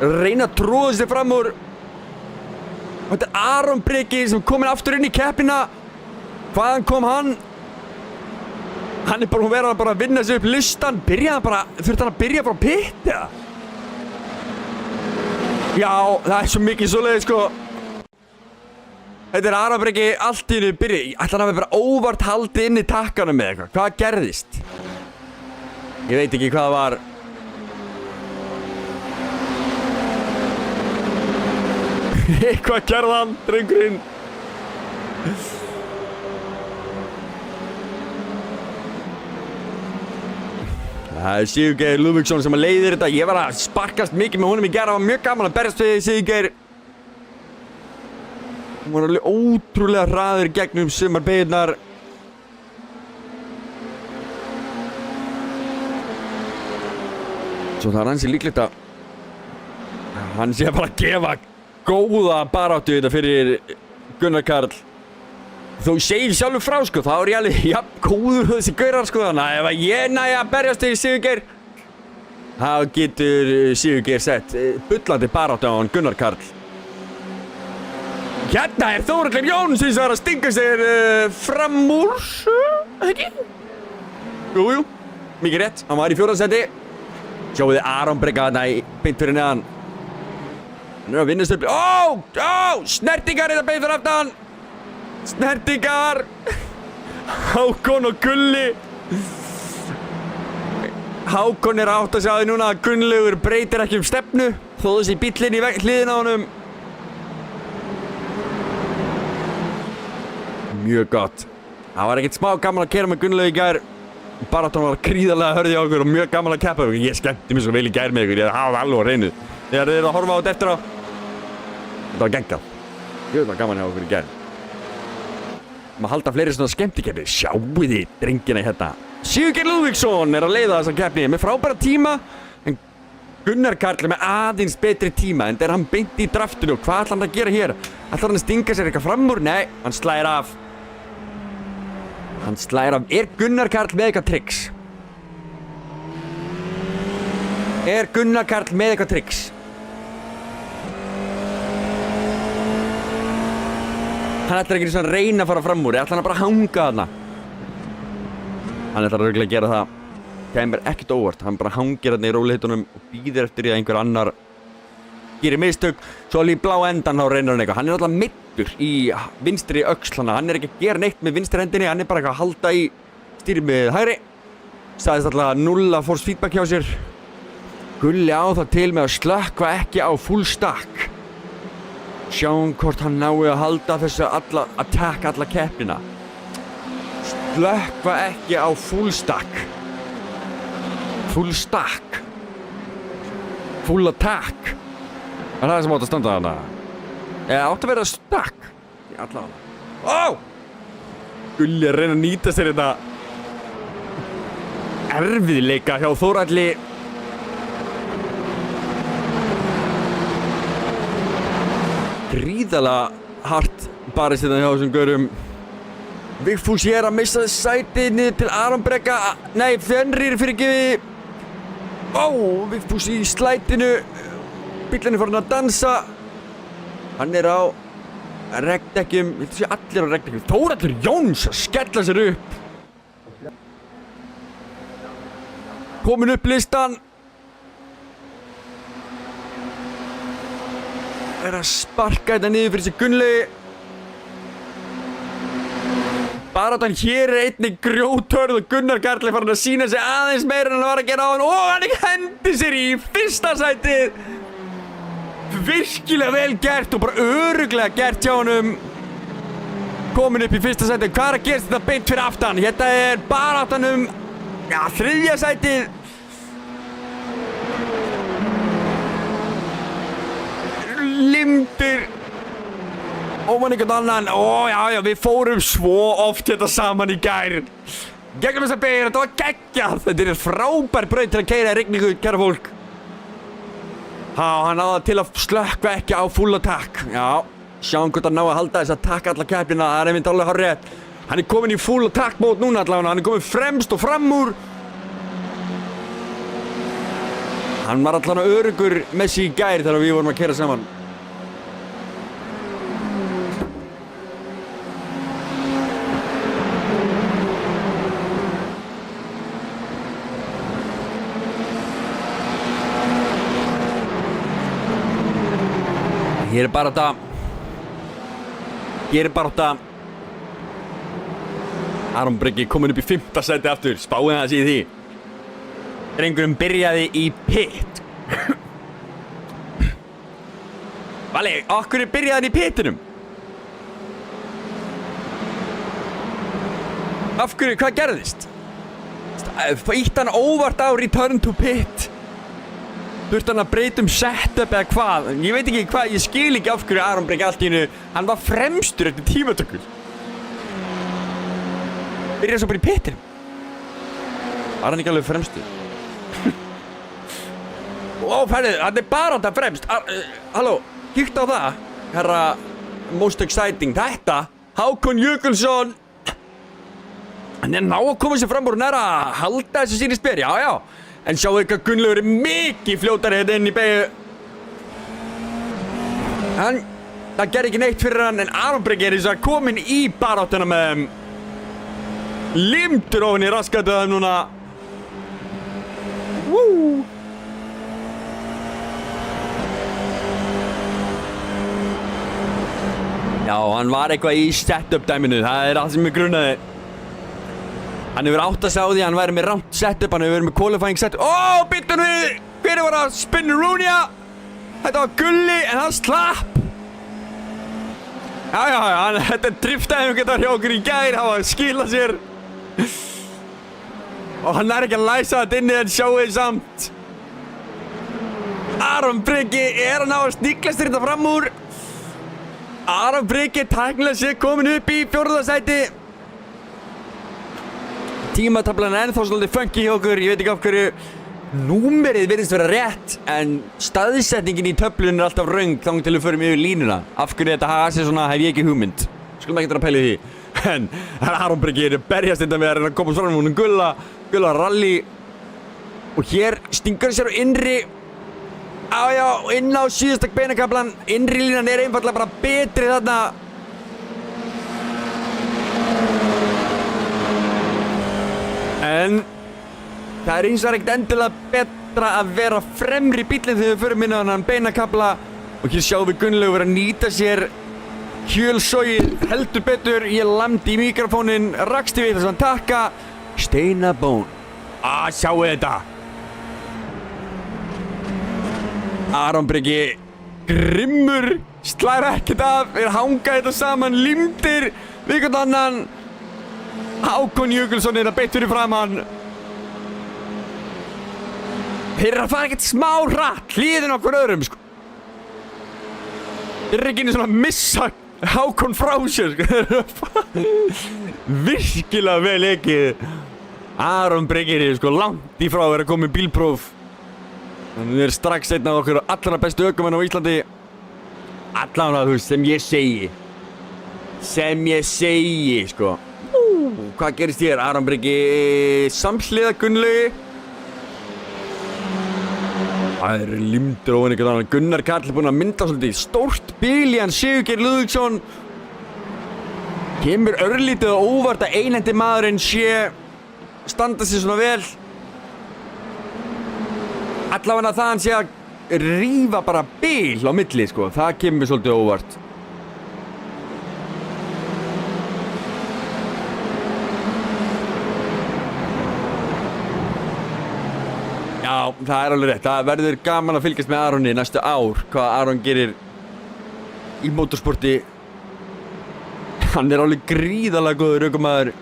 reyna að tróða sig fram úr og þetta er Aron Breki sem kominn aftur inn í keppnina hvaðan kom hann? Hann er bara hún verið að vinna sig upp listan þurfti hann að byrja frá pitt eða? Já, það er svo mikið svoleiðis sko Þetta er Aron Breki allt í einu byrja ætla hann að vera óvart haldið inn í takkanum með eitthvað hvað gerðist? Ég veit ekki hvað það var Eitthvað gerði hann, drengurinn Það er Sigurgeir Lúðvíksson sem að leiðir þetta Ég var að sparkast mikið með honum í gær Það var mjög gaman að berjast við Sigurgeir Hún var alveg ótrúlega hraður gegnum sumarbeginnar Svo það er ansi líklegt að hann sé bara að gefa góða baráttu þetta fyrir Gunnar Karl Þú segir sjálfur frá sko, þá er ég alveg jafn góður þessi gaurar sko þannig að ef ég næ að berjast við Sigurgeir þá getur Sigurgeir sett bullandi baráttu á hann Gunnar Karl Hérna er Þórhallur Jóns sem er að stinga sér fram úr ekki? Jú, mikið rétt, hann var í 4. sæti Sjáu þið Aron Breki þarna beint fyrir neðan Hann er að vinna stöfli snertingar þetta beint fyrir aftan Snertingar Hákon og Gulli Hákon er átt að sjá því núna að Gunnlaugur breytir ekki stefnu þó þessi bíllinn í hliðina á honum Mjög gott Það var ekkert smá gaman að keyra með Gunnlaug í gær Baráttan var gríðarlega hörð í okkur og mjög gaman að keppa Ég skemmti mér svo vel í gær með ykkur Ég hafði alveg á hreinu Þegar þið eru að horfa á þetta eftir á Þetta var geggjað Ég veit hvað gaman hjá okkur í gær Maður halda fleiri svona skemmtikeppi Sjáu þið drengina hérna Sigurgeir Lúðvíksson er að leiða þessa keppni með frábæra tíma en Gunnar Karl með aðeins betri tíma en er hann beint í draftinu og hvað ætlar hann að gera hér? Ætlar hann að stinga sér eitthvað fram úr? Nei, hann slæðir af. Hann slæðir af. Er Gunnar Karl með eitthvað tricks? Er Gunnar Karl með eitthvað tricks? Hann ætlar ekki svona að reyna að fara fram úr, ætlar hann bara að hanga þarna. Hann ætlar örugglega að gera það. Kæmir ekkert óvart, hann bara hangir þarna í rólegheitunum og býðir eftir því að einhver annar gerir mistök, svo alveg í blá endan þá reynir hann eitthvað. Hann er alltaf meiddur í vinstri öxlana, hann er ekki að gera neitt með vinstri hendinni, hann er bara eitthvað að halda í stýri með hægri. Sagðist alltaf 0 force feedback hjá sér. Gulli á það til með að slökkva ekki á full stack. Sjáum hvort hann nái að halda þessu alla keppnina. Slökkva ekki á full stack. Full stack. Full attack. Er það sem átt að standa þarna? Eða átt að vera stack. Í alla hana. Ó! Gulli að reyna að nýta sér þetta erfiðleika hjá Þórhalli. Gríðalega hart barist þetta hjá þessum gaurum. Vigfús er að missa sætið niður til Aron Breka. Nei, Fenrir fyrirgefi. Ó, Vigfús í slætinu. Bíllinn er farin að dansa. Hann er á regdekkjum. Þetta sé allir á regdekkjum. Þórhallur Jóns að skella sér upp. Komin upp listan. Er að sparka þetta niður fyrir sig Gunnlaugi. Baráttan hér er einnig grjóthörð og Gunnar Karl er farin að sína sig aðeins meira en hann var að gera á hann og hann hendi sér í fyrsta sætið. Virkilega vel gert og bara örugglega gert hjá honum. Komin upp í fyrsta sætið. Hvað er að gerast þetta beint fyrir aftan? Þetta er baráttan þriðja sætið. Limdir ofan einhvern annan. Ó já, við fórum svo oft þetta saman í gær. Gegnum þessa beygir, þetta var geggjað. Þetta er frábær braut til að keyra í rigningu, kæra fólk. Já, hann náði til að slökkva ekki á full attack. Já, sjáum hvort hann ná að halda þess að taka alla keppnina. Það er einmitt alveg hárrétt. Hann er komin í full attack mót núna allavega. Hann er komin fremst og fram úr. Hann var allavega öruggur með sig í gær þegar við vorum að keyra saman. Hér er bara þetta. Aron Breki komin upp í 5. sæti aftur. Spáið það í því. Drengurinn byrjaði í pit. Vali, okkur byrjaði hann í pitinum? Af hverju, hvað gerðist? Ítt hann óvart á return to pit? Þurfti hann að breyta setup eða hvað? Ég veit ekki hvað, ég skil ekki af hverju Aron Breki allt í einu. Hann var fremstur eftir tímatökur. Byrjaði svo bara í pitinum. Var hann ekki alveg fremstur? Ó, færið, hann er bara þetta fremst. Halló, kíkt á það, herra most exciting. Þetta, Hákon Jökulsson. Hann er ná að koma sér fram úr og næra að halda þessu síni spyr, já. En sjáu ekki að Gunnlaugur er mikið fljótari hérna inn í beygju. Það gerði ekki neitt fyrir hann, en Aron Breki er þess að komin í baráttuna með þeim. Limtur ofan í raskatið þeim núna. Woo! Já, hann var eitthvað í setup dæminu, það er allt sem ég grunnaði. Hann hefur átt að sjá því að hann væri með rangt setup, hann hefur verið með qualifying setup. Ó, byttan við! Hver var að spinna Rúnja? Þetta var Gulli, en hann slapp. Já, þetta driftaði hjá okkur í gær, hann var að skila sér. Og hann er ekki að læsa þetta inni, en sjáu þið samt. Aron Breki er að ná að sníkla sér þetta fram úr. Aron Breki tæknilega sér komin upp í 4. sæti. Tímataflan er ennþá svolítið funky hjá okkur, ég veit ekki af hverju. Númerið virðist vera rétt, en staðsetningin í töflunni er alltaf röng þangað til við förum yfir línuna. Af hverju þetta hafa sig svona hef ég ekki hugmynd. Skulum ekki vera að pæla í því. En Aron Breki er berjast þetta við að reyna að koma svona hún Gulla rally. Og hér stingur hann sér á innri. Já, inn á síðasta beinakaflan. Innri línan er einfaldlega bara betri þarna. En það er eins og ekkert endilega betra að vera fremri bíllinn þegar við förum inn á hann beinakafla. Og hér sjáum við Gunnlaugu vera að nýta sér hjölsogið heldur betur. Ég lamdi í mikrofónin, raksti við þess að taka steinabón. Sjáu þetta. Aron Breki grimmur, slær ekkert af, hanga þetta saman, límdir við hvern annan. Hákon Jökulsson er að beint fyrir framann. Þeir eru að fara ekkert smá hratt hliðin okkur öðrum sko. Þeir eru ekki einu svona að missa Hákon frá sér sko. Virkilega vel ekið. Aron Breki er sko langt í frá að vera komið bílpróf. Hann er strax einn af okkur allra bestu ökumenn á Íslandi. Allan að þú veist, sem ég segi sko. Hvað gerist hér? Aron Breki samhliða Gunnlaugi. Það er límdur ofan einhvern annan. Gunnar Karl er búinn að mynda svolítið stórt bíl í hann Sigurgeir Lúðvíksson. Kemur örlítið og óvart að einhendi maðurinn sé standa sig svona vel. Allavega það hann sé að rífa bara bíl á milli sko. Það kemur svolítið óvart. Já, það er alveg rétt. Það verður gaman að fylgjast með Aroni næstu ár. Hvað Aron gerir í motorsporti. Hann er alveg gríðarlega góður ökumaður.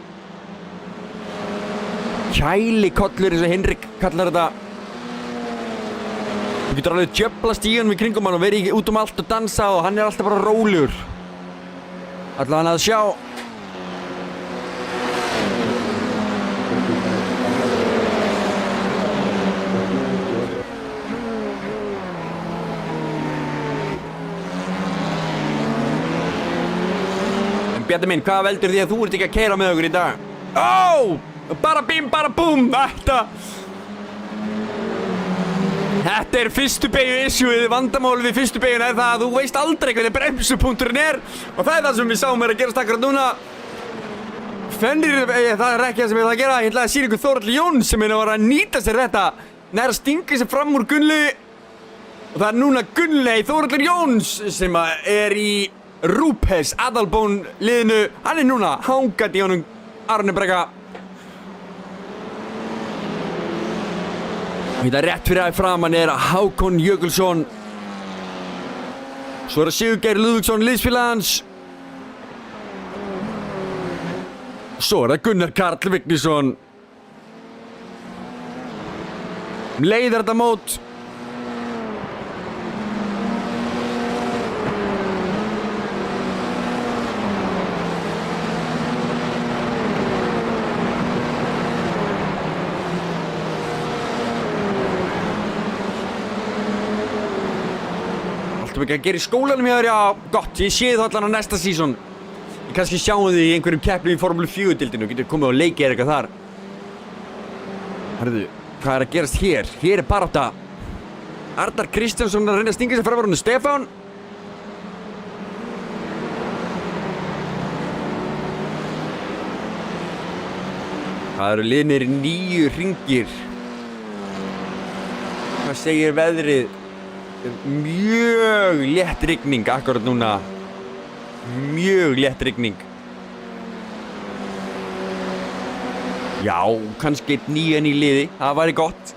Kælikollur eins og Henrik kallar þetta. Þú getur alveg djöflast í honum í kringum hann og verið út allt og dansa og hann er alltaf bara rólegur. Allavega að sjá. Bjarni minn, hvað veldur því að þú ert ekki að keyra með okkur í dag? Bara bím, bara búm, Þetta er fyrstu beygju issueið, vandamál við fyrstu beygjuna er það að þú veist aldrei hvernig bremsupunkturinn er og það er það sem við sáum að gerast akkurat núna. Fennir, það er ekki það sem ég ætla að gera, ég ætla að sýna ykkur Þórhall Jóns sem er að nýta sér þetta, nær að stinga sér fram úr Gunnlaugi og það er núna Þórhall Jóns sem er í Rúpes aðalbón liðinu, hann er núna hangandi í honum Aroni Breka. Þetta rétt fyrir að framan er Hákon Jökulsson. Svo er það Sigurgeir Lúðvíksson, liðsfélag hans. Svo er það Gunnar Karl Vignisson. Leiðir þetta mót. Ekki að gera í skólanum hjá þér, já, gott, ég sé það allan á næsta sísón. Ég kannski sjáum þig í einhverjum keppnum í Formúlu 4-deildinu og getur komið og leikið eitthvað þar. Herðu, hvað er að gerast hér? Hér er barátta. Arnar Kristjánsson er að reyna að stinga sér fram úr honum Stefán. Það eru liðnir 9 hringir. Hvað segir veðrið? Mjög létt rigning akkurat núna. Mjög létt rigning. Já, kannski einn nýjan í liði. Það væri gott.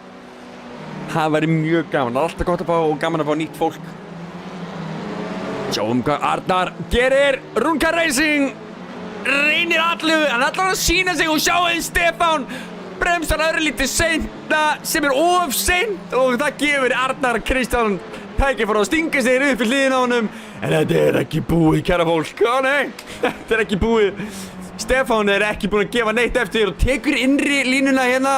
Það væri mjög gaman. Það er alltaf gott að fá og gaman að fá nýtt fólk. Sjáum hvað Arnar gerir. Runka Racing reynir allu. Hann ætlar að sína sig og sjáum Stefán bremsar örlítið seinna sem er of seint og það gefur Arnar Kristján tækifæri að stinga sér upp í hliðina á honum. En þetta er ekki búið, kæra fólk. Ó nei, þetta er ekki búið. Stefán er ekki búinn að gefa neitt eftir og tekur innri línuna hérna.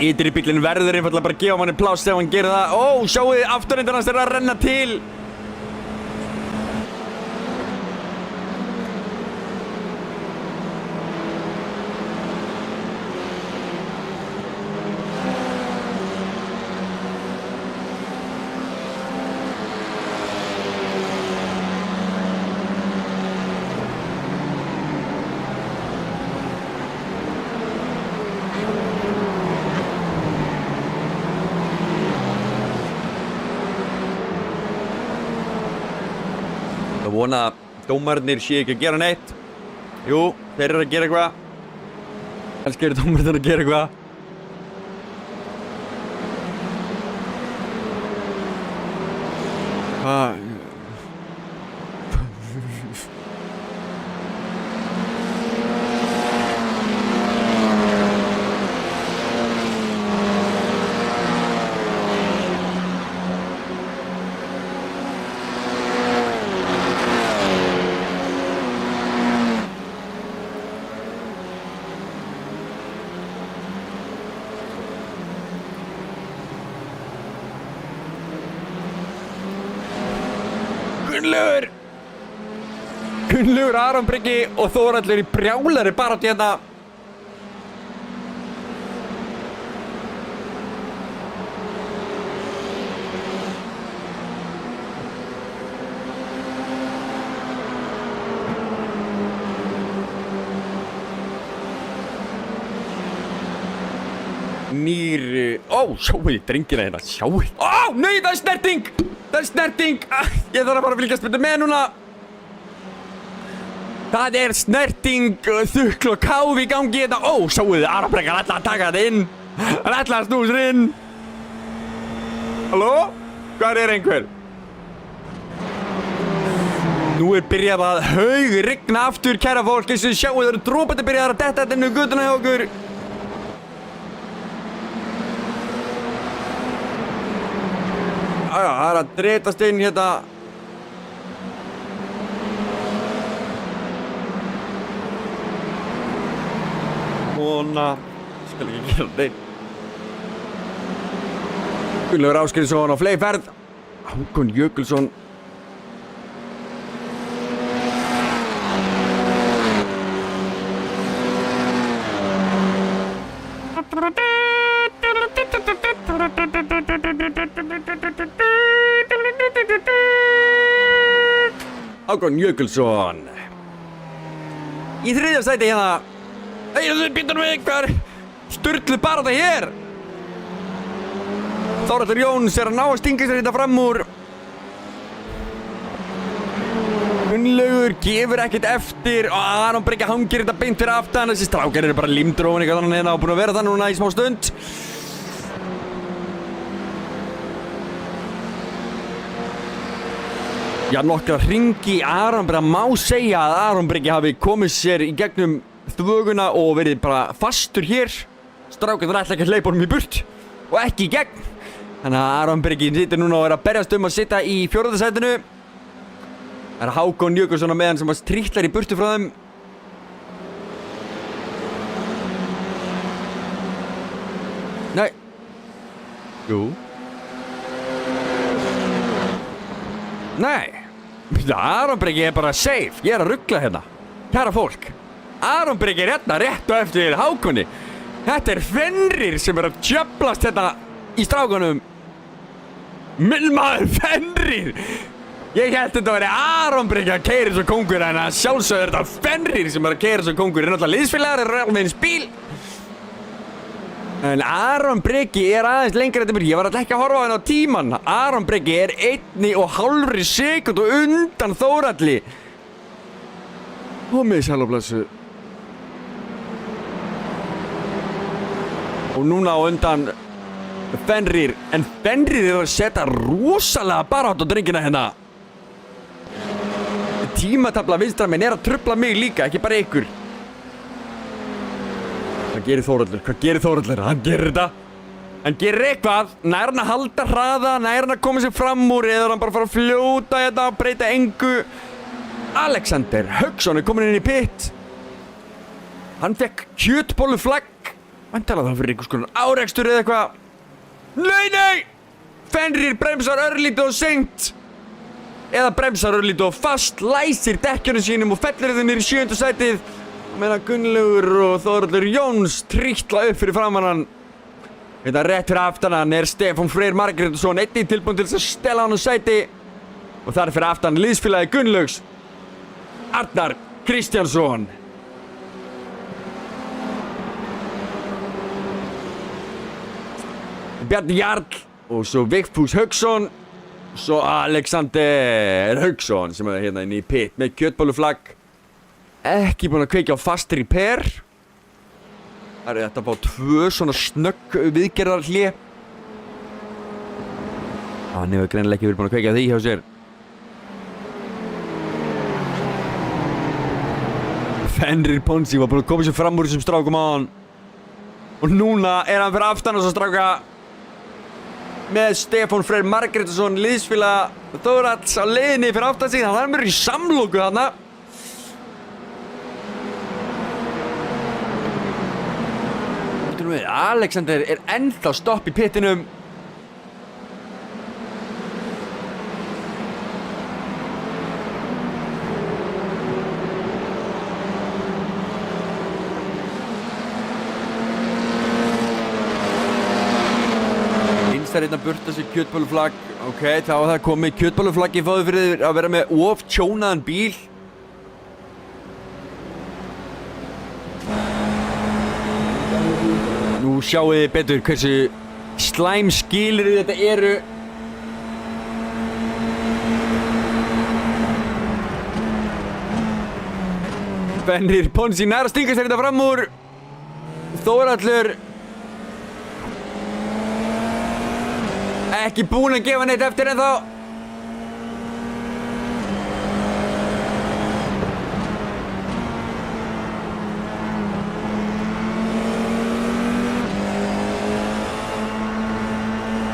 Ytri bíllinn verður einfallega bara að gefa manni pláss ef hann gerir það. Ó, sjáu þið, afturrendur hans að renna til. Ég vona að dómarnir séu ekki að gera neitt. Jú, þeir eru að gera eitthvað. Kannski eru dómarnir að gera eitthvað. Hvað? Gunnlaugur Aron Breki og Þórhallur í brjálari baráttu hérna. Ó, sjáu þið drengina hérna, sjáu þið. Ó, nei, það er snerting! Það er snerting! Ég þarf að bara fylgjast með núna. Það er snerting, þukl og káf í gangi hérna. Ó, sjáu þið, Aron Breki ætla að taka þetta inn. Hann ætla að snúa sér inn. Halló? Hvar er einhver? Nú er byrjað að haugregna aftur, kæra fólk. Eins og sjáu þið eru dropandi byrjað að detta inn í götuna hjá okkur. Það er að dreytast inn hérna. Svona, skal ekki gera neitt. Gunnlaugur Ásgeirsson á fleyferð. Hákon Jökulsson. Hákon Jökulsson í þriðja sæti hérna. Býtum við einhver sturlu barátta hér. Þórhallur Jóns er að ná að stinga sér þetta fram úr. Gunnlaugur gefur ekkert eftir og Aron Breki hangir þetta beint fyrir aftan. Þessi strákar eru bara límdur ofan eitthvað þannig hérna og búin að vera það núna í smá stund. Já, nokkra hringi í Aron Breki. Má segja að Aron Breki hafi komið sér í gegnum þvöguna og verið bara fastur hér. Strákarnir ætla ekki að hleypa honum í burt og ekki í gegn. Þannig að Aron Breki situr núna og er að berjast að sitja í 4. sætinu. Það er Hákon Jökulsson á meðan sem að trítlar í burtu frá þeim. Nei. Jú. Nei. Aron Breki er bara safe. Ég er að rugla hérna. Kæra fólk. Aron Breki er hérna rétt á eftir Hákoni. Þetta er Fenrir sem er að tjöflast hérna í strákunum. Minn maður Fenrir. Ég held þetta að vera Aron Breki að keyra svo kongur en að sjálfsögðu er þetta Fenrir sem er að keyra svo kongur. Er náttúrulega liðsfélagar, er alveg eins bíl. En Aron Breki er aðeins lengra þetta byrja. Ég var alltaf ekki að horfa á henn á tíman. Aron Breki er 1,5 sekúndu undan Þórhalli. Og með sjálfblessu. Og núna á undan Fenrir. En Fenrir er að setja rosalega barátt á drengina hérna. Tímatafla vinstra minn er að trufla mig líka, ekki bara ykkur. Hvað gerir Þórhallur? Hvað gerir Þórhallur? Hann gerir þetta. Hann gerir eitthvað. Nær hann að halda hraða, nær hann að koma sér fram úr eða hann bara fara að fljóta þetta, breyta engu. Alexander Hauksson er komin inn í pit. Hann fekk kjötbolluflagg Væntanlega þá fyrir einhvers konar árekstur eða eitthvað. Nei! Fenrir bremsar örlítið og seint. Eða bremsar örlítið og fast, læsir dekkjunum sínum og fellir þeim niður í 7. sætið. Meðan Gunnlaugur og Þórhallur Jóns trítla upp fyrir framan hann. Þetta rétt fyrir aftan hann Stefán Freyr Margrétarsson, einnig tilbúinn til þess að stela hann á sæti. Og þar fyrir aftan liðsfélagi Gunnlaugs, Arnar Kristjánsson. Bjarni Jarl og svo Vigfús Hauksson. Svo Alexander Hauksson sem er hérna inn í pit með kjötbolluflagg. Ekki búinn að kveikja á fast repair. Það er þetta að fá 2 svona snögg viðgerðarhlé. Hann hefur greinilega ekki verið búinn að kveikja á því hjá sér. Fenrir Ponsi var búinn að koma sér fram úr þessum strákum á hann. Og núna er hann fyrir aftan þessum stráka með Stefán Freyr Margrétarsson, liðsfélaga Þórhalls á leiðinni fyrir aftan sig. Hann er í samloku þarna. Alexander er ennþá stopp í pittinum. Það er hérna að burta sér kjötbolluflagg. Ok, þá er það komið kjötbolluflaggi fáðu fyrir að vera með of tjónaðan bíl. Nú sjáu þið betur hversu slæm skilyrði þetta eru. Fenrir Ponsi nær að stinga sér þetta fram úr. Þórhallur ekki búinn að gefa neitt eftir ennþá.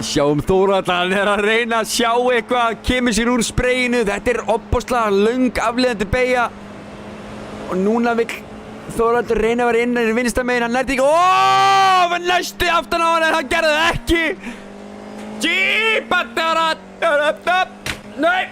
Sjáum Þórhall, hann er að reyna að sjá eitthvað, kemur sér úr sprayinu. Þetta er opbóðslega löng afleiðandi beygja. Og núna vill Þórhall reyna að vera inn í vinstra megin, hann nærði ekki. Ó, næstu aftan á hann en hann gerði það ekki. Nei.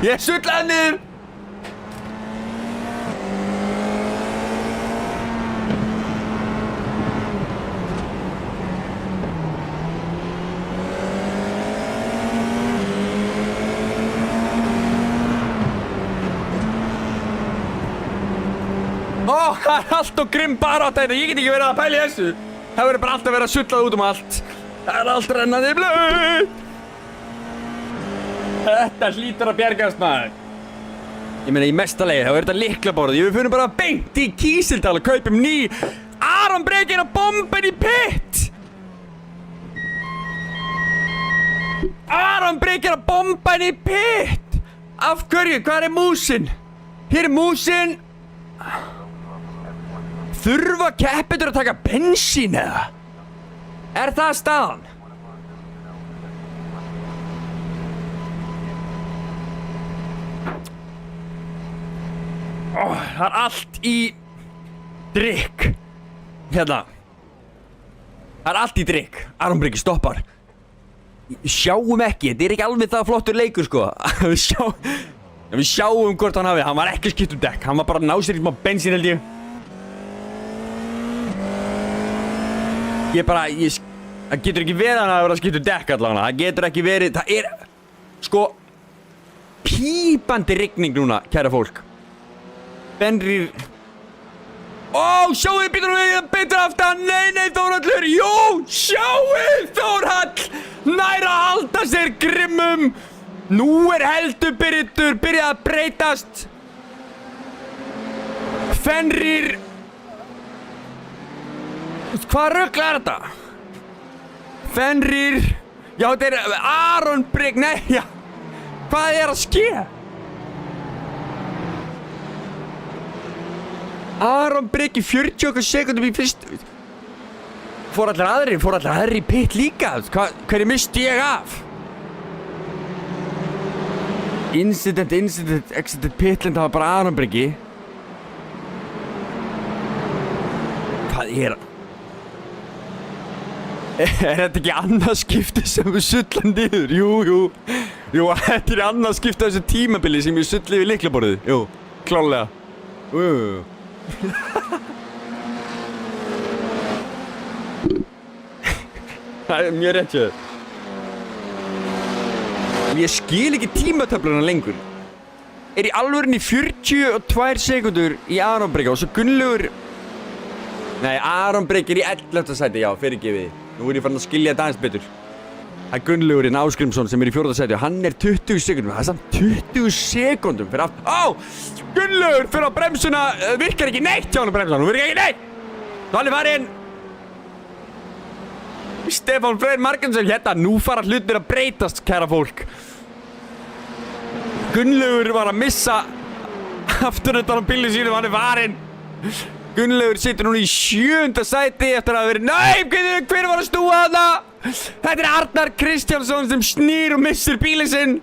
Ég sullaði niður. Það er allt og grimm barátta þetta, ég get ekki verið að pæla í þessu. Það verður bara alltaf verið að sullað út allt. Það er allt rennandi blöð. Þetta hlýtur að bjargast maður. Ég meina í mesta leið, þá er þetta lyklaborð. Við fyrir bara beint í Kísildal og kaupum ný Aron Breki að bomben í pit. Aron Breki að bomben í pit. Af hverju? Hvað er músin? Hér er músin. Þurfa keppendur að taka bensín eða? Er það staðan? Það er allt í drykk. Hérna. Það er allt í drykk. Aron Breki stoppar. Sjáum ekki, þetta er ekki alveg það flottur leikur sko. Við sjáum hvort hann hafi. Hann var ekki skipt dekk. Hann var bara að ná sér í smá bensín held ég. Það getur ekki verið að hann hafi verið að skipta dekk allavega. Það getur ekki verið, það er, sko, pípandi rigning núna, kæra fólk. Fenrir, sjáuð býtur við betur aftan, nei Þórhallur, jú, sjáuð Þórhall, nær að halda sér grimmum. Nú er heldur byrjað að breytast. Fenrir, hvað rugl er þetta? Fenrir, já þetta er Aron Breki, nei, já, hvað er að ske? Aron Breki 40 sekundum í fyrstu. fór allir aðrir í pitt líka. Hverju misti ég af? Incident, exit pitland, það var bara Aron Breki. Hvað er það? Er þetta ekki annað skipti sem við sullan niður? Jú, þetta er annað skipti af þessu tímabili sem við sulli við lyklaborðið. Jú, klálega. Það er mjög rétt hjá þér. Ég skil ekki tímatöfluna lengur. Er í alvörinni 42 sekundur í Aron Breki og svo Gunnlaugur... Nei, Aron Breki er í 11. sæti, já, fyrirgefið. Nú er ég farin að skilja þetta aðeins betur. Það er Gunnlaugurinn Ásgrímsson sem er í 4. sæti og hann er 20 sekundum. Það er samt 20 sekundum fyrir aftur. Ó! Gunnlaugur fyrir á bremsuna. Virkar ekki neitt hjá hann á bremsuna. Hún virkar ekki neitt! Þá er farinn. Stefán Freyr Margensson hérna. Nú fara hlutir að breytast, kæra fólk. Gunnlaugur var að missa afturöndan á bílnum sínum. Hann er farinn. Gunnlaugur situr núna í 7. sæti eftir að hafa verið... Nei, hver var að stúa þarna? Þetta er Arnar Kristjánsson sem snýr og missir bílinn sinn.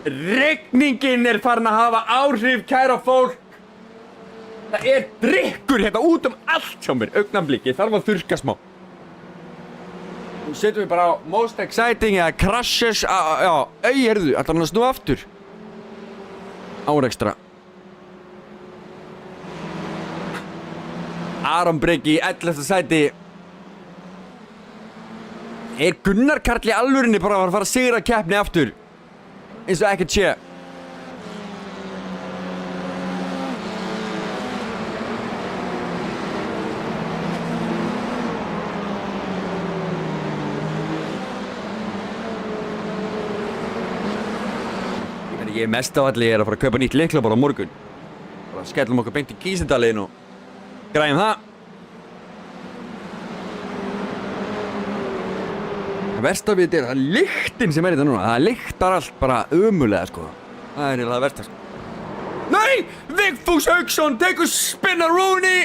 Rigningin er farin að hafa áhrif, kæra fólk. Það er drykkur hérna út allt hjá mér. Augnablik, ég þarf að þurrka smá. Nú setjum við bara á most exciting eða crashes. Já, heyrðu, ætlar hann að snúa aftur? Árekstra. Aron Breki í 11. sæti. Er Gunnar Karl í alvörinni bara að fara að sigra keppni aftur? Eins og ekkert sé. Ég er mest á allir að fara að kaupa nýtt lyklaborð á morgun. Bara skellum okkur beint í Kísindalinn og græjum það. Það versta við þetta er það lyktin sem er þetta núna. Það lyktar allt bara ömulega, sko. Það er eiginlega það versta, sko. Nei! Vigfús Hauksson tekur spinarúni!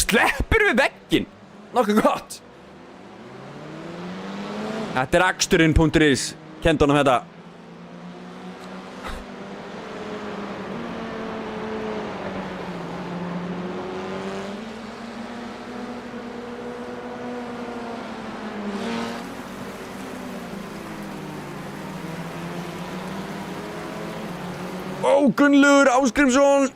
Sleppur við vegginn. Nokkuð gott. Þetta er aksturinn.is. Kennt honum þetta. Gunnlaugur Ásgrímsson.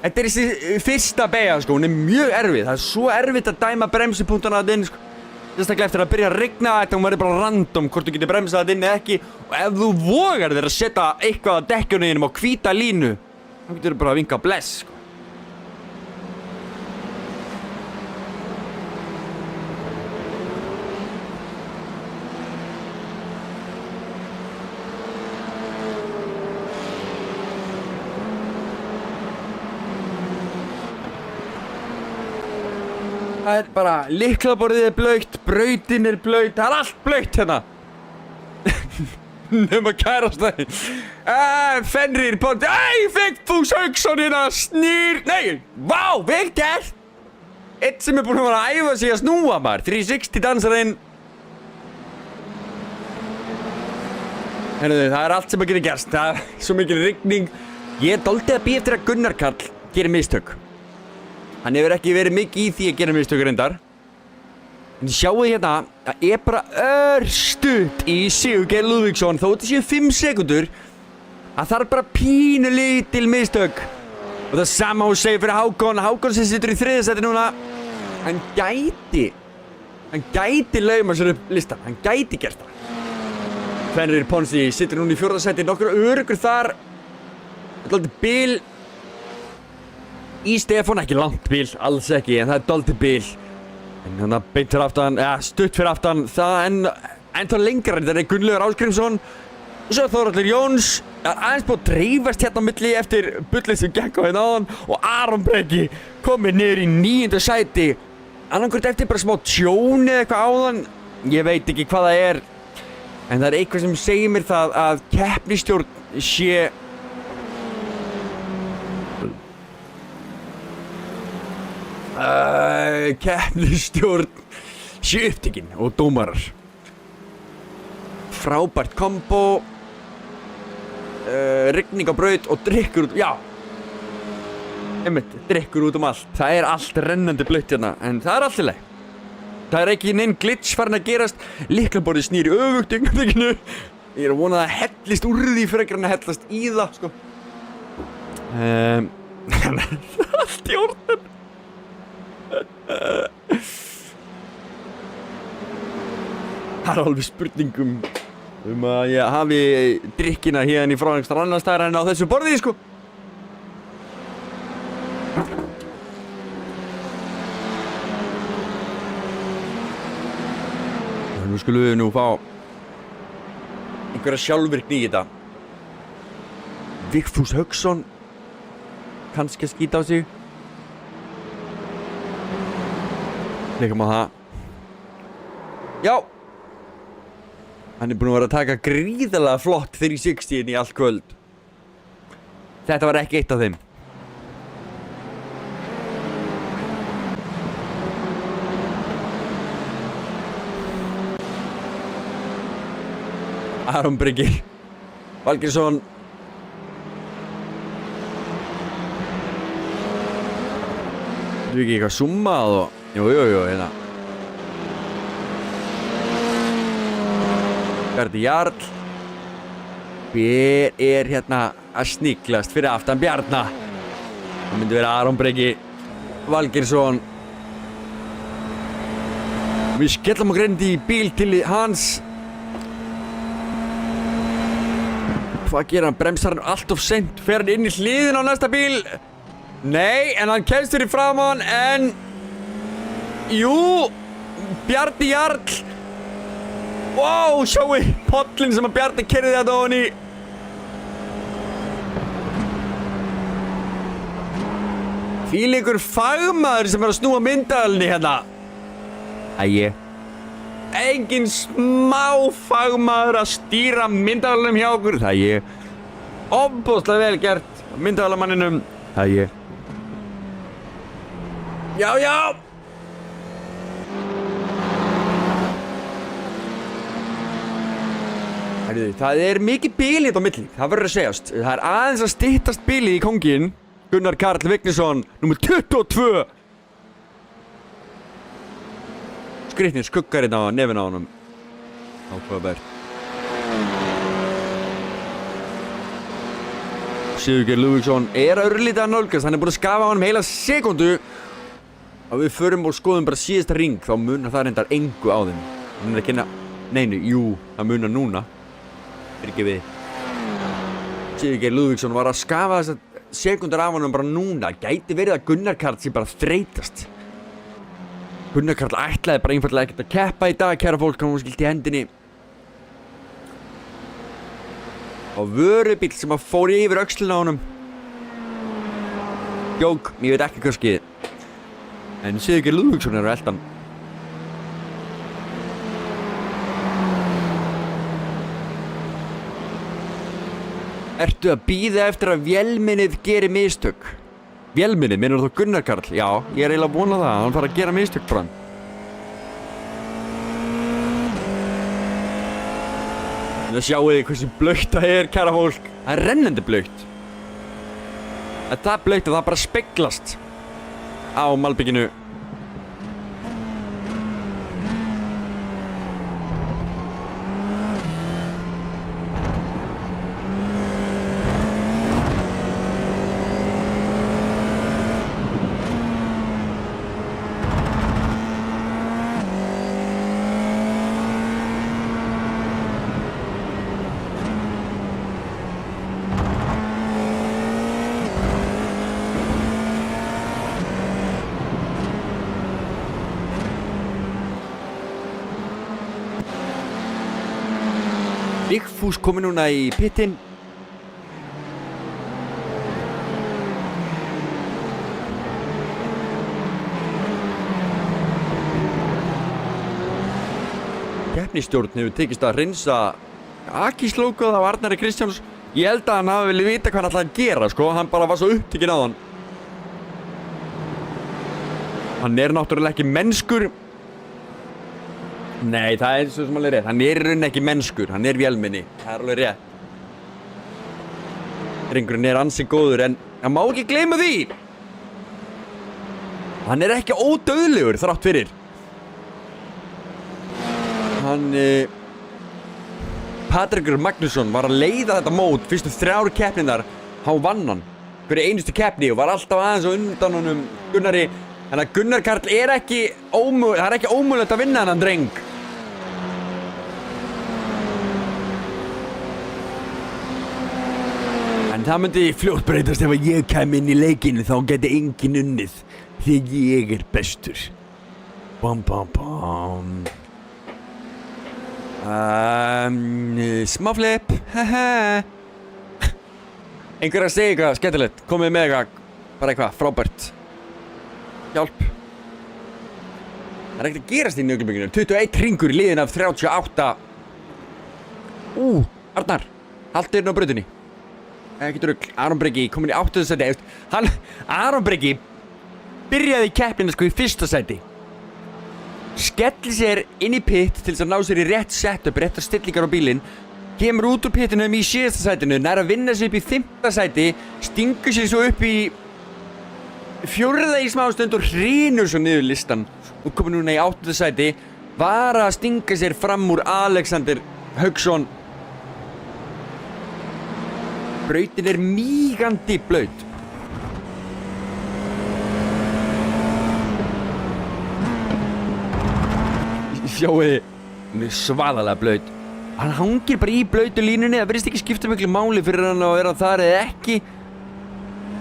Þetta er þessi fyrsta beygja, sko, hún er mjög erfið. Það er svo erfitt að dæma bremsupunktana að inn, sko. Sérstaklega eftir að byrja að rigna þetta, hún verður bara random hvort þú getur bremsað að inn eða ekki. Og ef þú vogar þér að setja eitthvað á dekkjunum á hvíta línu, þá getur þú bara að vinka bless, sko. Það er bara, lyklaborðið er blautt, brautin er blautt, það er allt blautt hérna. Nefn að kærastæði. Fenrir Ponti, Vigfús Hauksson hérna, snýr, nei, vá, vel gert. Eitt sem er búinn að vera að æfa sig að snúa maður, 360 dansarinn. Herruðu, það er allt sem að geta gerst, það er svo mikil rigning. Ég er dálítið að bíða eftir að Gunnar Karl gerir mistök. Hann hefur ekki verið mikið í því að gera mistökur reyndar. En sjáu hérna, það er bara örstutt í Sigurgeir Lúðvíksson. Þó þetta séu 5 sekundur. Það þarf bara pínu lítil mistök. Og það sama hún segir fyrir Hákon. Hákon sem situr í 3. sæti núna. Hann gæti lauma sér upp listan. Hann gæti gert það. Fenrir Ponsi situr núna í 4. sæti. Nokkur öruggur þar. Þetta er alltaf bil. Í Stefán, ekki langt bíl, alls ekki, en það er dálítið bíl. En þannig að beint fyrir aftan, stutt fyrir aftan, það ennþá lengra en þetta er Gunnlaugur Ásgrímsson. Og svo Þórhallur Jóns, aðeins búið að dreifast hérna á milli eftir bullið sem gekk á hérna áðan. Og Aron Breki komið niður í 9. sæti. Annarkvort eftir bara smá tjón eða eitthvað áðan. Ég veit ekki hvað það er. En það er eitthvað sem segir mér það að keppnisstjórn sé... Keppnisstjórn sé upptekinn og dómarar. Frábært kombo. Rigning á braut og drykkur út. Já. Einmitt, drykkur út allt. Það allt rennandi blautt hérna, en það allt í lagi. Það ekki neinn glitch farin að gerast. Lyklaborðið snýr í öfugt augnablikinu. Ég að vona að það hellist úr því frekar en að hellast í það, sko. Allt í orðin. Það alveg spurningum að ég hafi drykkina hérna í frá einhverstar annar staðar en á þessu borði, sko. Nú skulum við fá einhverja sjálfvirkni í þetta. Vigfús Hauksson kannski að skýta á sig. Leikum á það. Já. Hann búinn að vera að taka gríðarlega flott 360 í allt kvöld. Þetta var ekki eitt af þeim. Aron Breki Valgeirsson. Þú ekki eitthvað summað og... Jú, hérna. Bjarni Jarl. Hver hérna að sniglast fyrir aftan Bjarna? Það myndi vera Aron Breki Valgeirsson. Við skellum okkur inn í bíl til hans. Hvað gerir hann? Bremsar hann allt of seint? Fer hann inn í hliðin á næsta bíl? Nei, en hann kemst fyrir framan, en... Jú! Bjarni Jarl! Wow, sjáu pollin sem að Bjarni keyrði þetta ofan í. Fílíkur fagmaður sem að snúa myndavélinni hérna. Æi. Engin smá fagmaður að stýra myndavélinum hjá okkur. Æi. Ofboðslega vel gert myndavélamanninum. Æi. Já. Það mikið bil hérna á milli, það verður að segjast. Það aðeins að styttast bilið í kónginn. Gunnar Karl Vignisson, númer 22. Skrýtnir skuggar hérna á nefinn á honum. Ákveðabært. Sigurgeir Lúðvíksson örlítið að nálgast. Hann búinn að skafa á honum heila sekundu. Og við förum og skoðum bara síðasta ring. Þá munar það reyndar engu á þeim. Hann ekki hérna... Neinu, jú, það munar núna. Ekki við. Sigurgeir Lúðvíksson var að skafa þessar sekundar af honum bara núna. Gæti verið að Gunnar Karl sé bara þreytast. Gunnar Karl ætlaði bara einfaldlega ekkert að keppa í dag, kæra fólk, hann var skilt í hendinni. Og vörubíll sem að fór yfir öxlina á honum. Jók, ég veit ekki hvað skeið. En Sigurgeir Lúðvíksson á eldan. Ertu að bíða eftir að vélmennið geri mistök? Vélmennið, meinar þú Gunnar Karl? Já, ég eiginlega að vona það, hann fara að gera mistök bara. Það sjáu þið hversu blautt það kæra fólk. Það rennandi blautt. Það blautt að það bara speglast á malbygginu. Vigfús komið núna í pitinn. Keppnisstjórn hefur tekist að hreinsa Akis-lógóð af Arnari Kristjáns. Ég held að hann hafi viljað vita hvað hann ætlaði að gera, sko. Hann bara var svo upptekinn á hann. Hann er náttúrulega ekki mennskur. Nei, það er svo sem alveg rétt. Hann er í rauninni ekki mennskur, hann er vélmenni. Það er alveg rétt. Drengurinn er ansi góður en hann má ekki gleyma því. Hann er ekki ódauðlegur þrátt fyrir. Hann, Patrekur Magnússon var að leiða þetta mót fyrstu 3 keppnirnar. Hann vann hann hverju einustu keppni og var alltaf aðeins á undan honum Gunnari. Þannig að Gunnar Karl er ekki það er ekki ómögulegt að vinna þennan dreng. En það myndi fljótt breytast ef að ég kem inn í leikinu, þá geti enginn unnið því ég er bestur. Bam bam bam. Smá flip. Einhver að segja eitthvað skemmtilegt, komið með eitthvað, bara eitthvað frábært. Hjálp. Það er ekkert að gerast í augnablikinu. 21 hringur í liðin af 38. Arnar, haltu inn á brautinni. Ekkert rugl. Aron Breki komin í 8. sæti. Aron Breki byrjaði keppnina sko í 1. sæti. Skellir sér inn í pit til þess að ná sér í rétt setup, réttar stillingar á bílinn. Kemur út úr pittinum í 7. sætinu, nær að vinna sig upp í 5. sæti, stingur sér svo upp í 4. í smástund og hrynur svo niður listan. Og komur núna í 8. sæti, var að stinga sér fram úr Alexander Hauksson. Brautin er mígandi blaut. Sjáuði, hún er svaðalega blaut. Hann hangir bara í blautu línunni, það virðist ekki skipta miklu máli fyrir hann að vera þar eða ekki.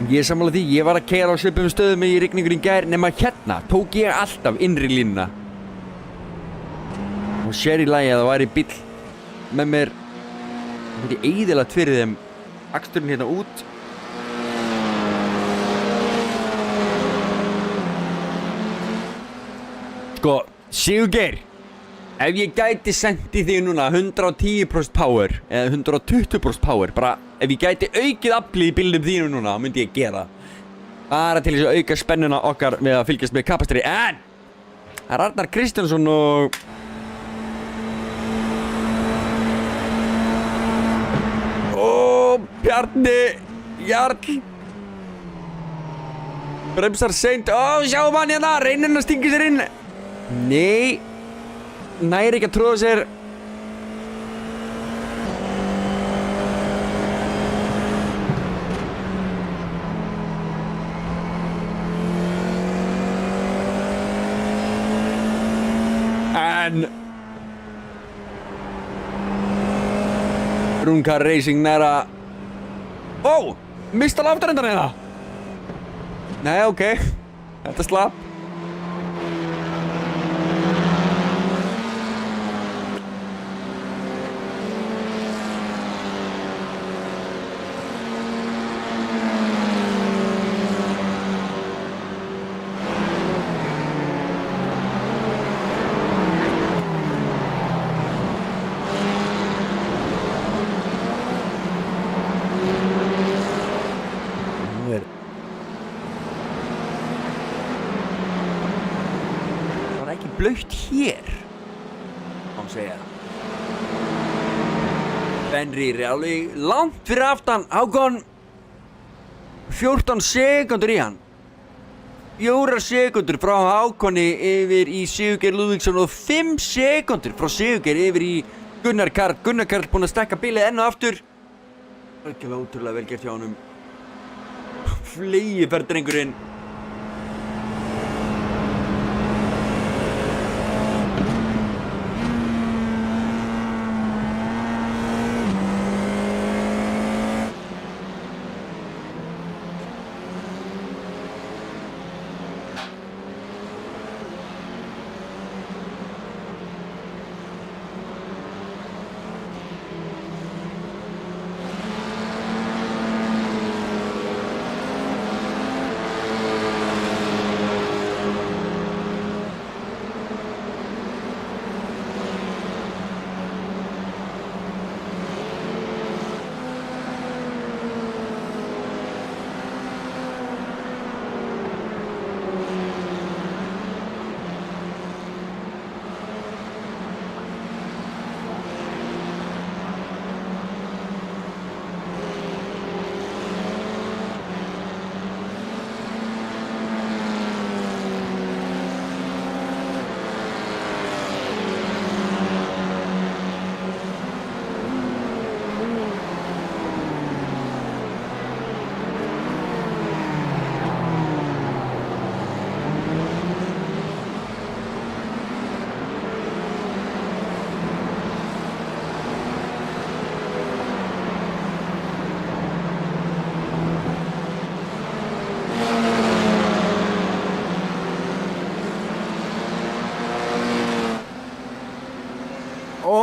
Ég er sammála því, ég var að keyra á svipum stöðum í rigningur í gær, nema hérna tók ég alltaf innri línuna. Og sér í lagi að það væri bíll með mér, það myndi eyðilegt fyrir þeim aksturinn hérna út. Sko, Sigurgeir, ef ég gæti sendi þig núna 110% power eða 120% power, bara ef ég gæti aukið aflið í bílnum þínu núna, þá myndi ég gera það. Bara til þess að auka spennuna okkar með að fylgjast með kapastri. En það er Arnar Kristjánsson og Bjarni Jarl bremsar seint. Sjáum hann hérna, reynir hann að stinga sér inn. Nei, næri ekki að tróða sér. En Rúnkar Racing næra. Mista afturendan hérna. Nei, ok, þetta slapp. Blautt hér, má segja. Fenrir er alveg langt fyrir aftan. Hákon 14 sekúndur í hann. 4 sekúndur frá Hákoni yfir í Sigurgeir Lúðvíksson og 5 sekúndur frá Sigurgeir yfir í Gunnar Karl. Gunnar Karl búinn að stekka bílið enn og aftur. Ekki ótrúlega vel gert hjá honum. Fleyið fer drengurinn.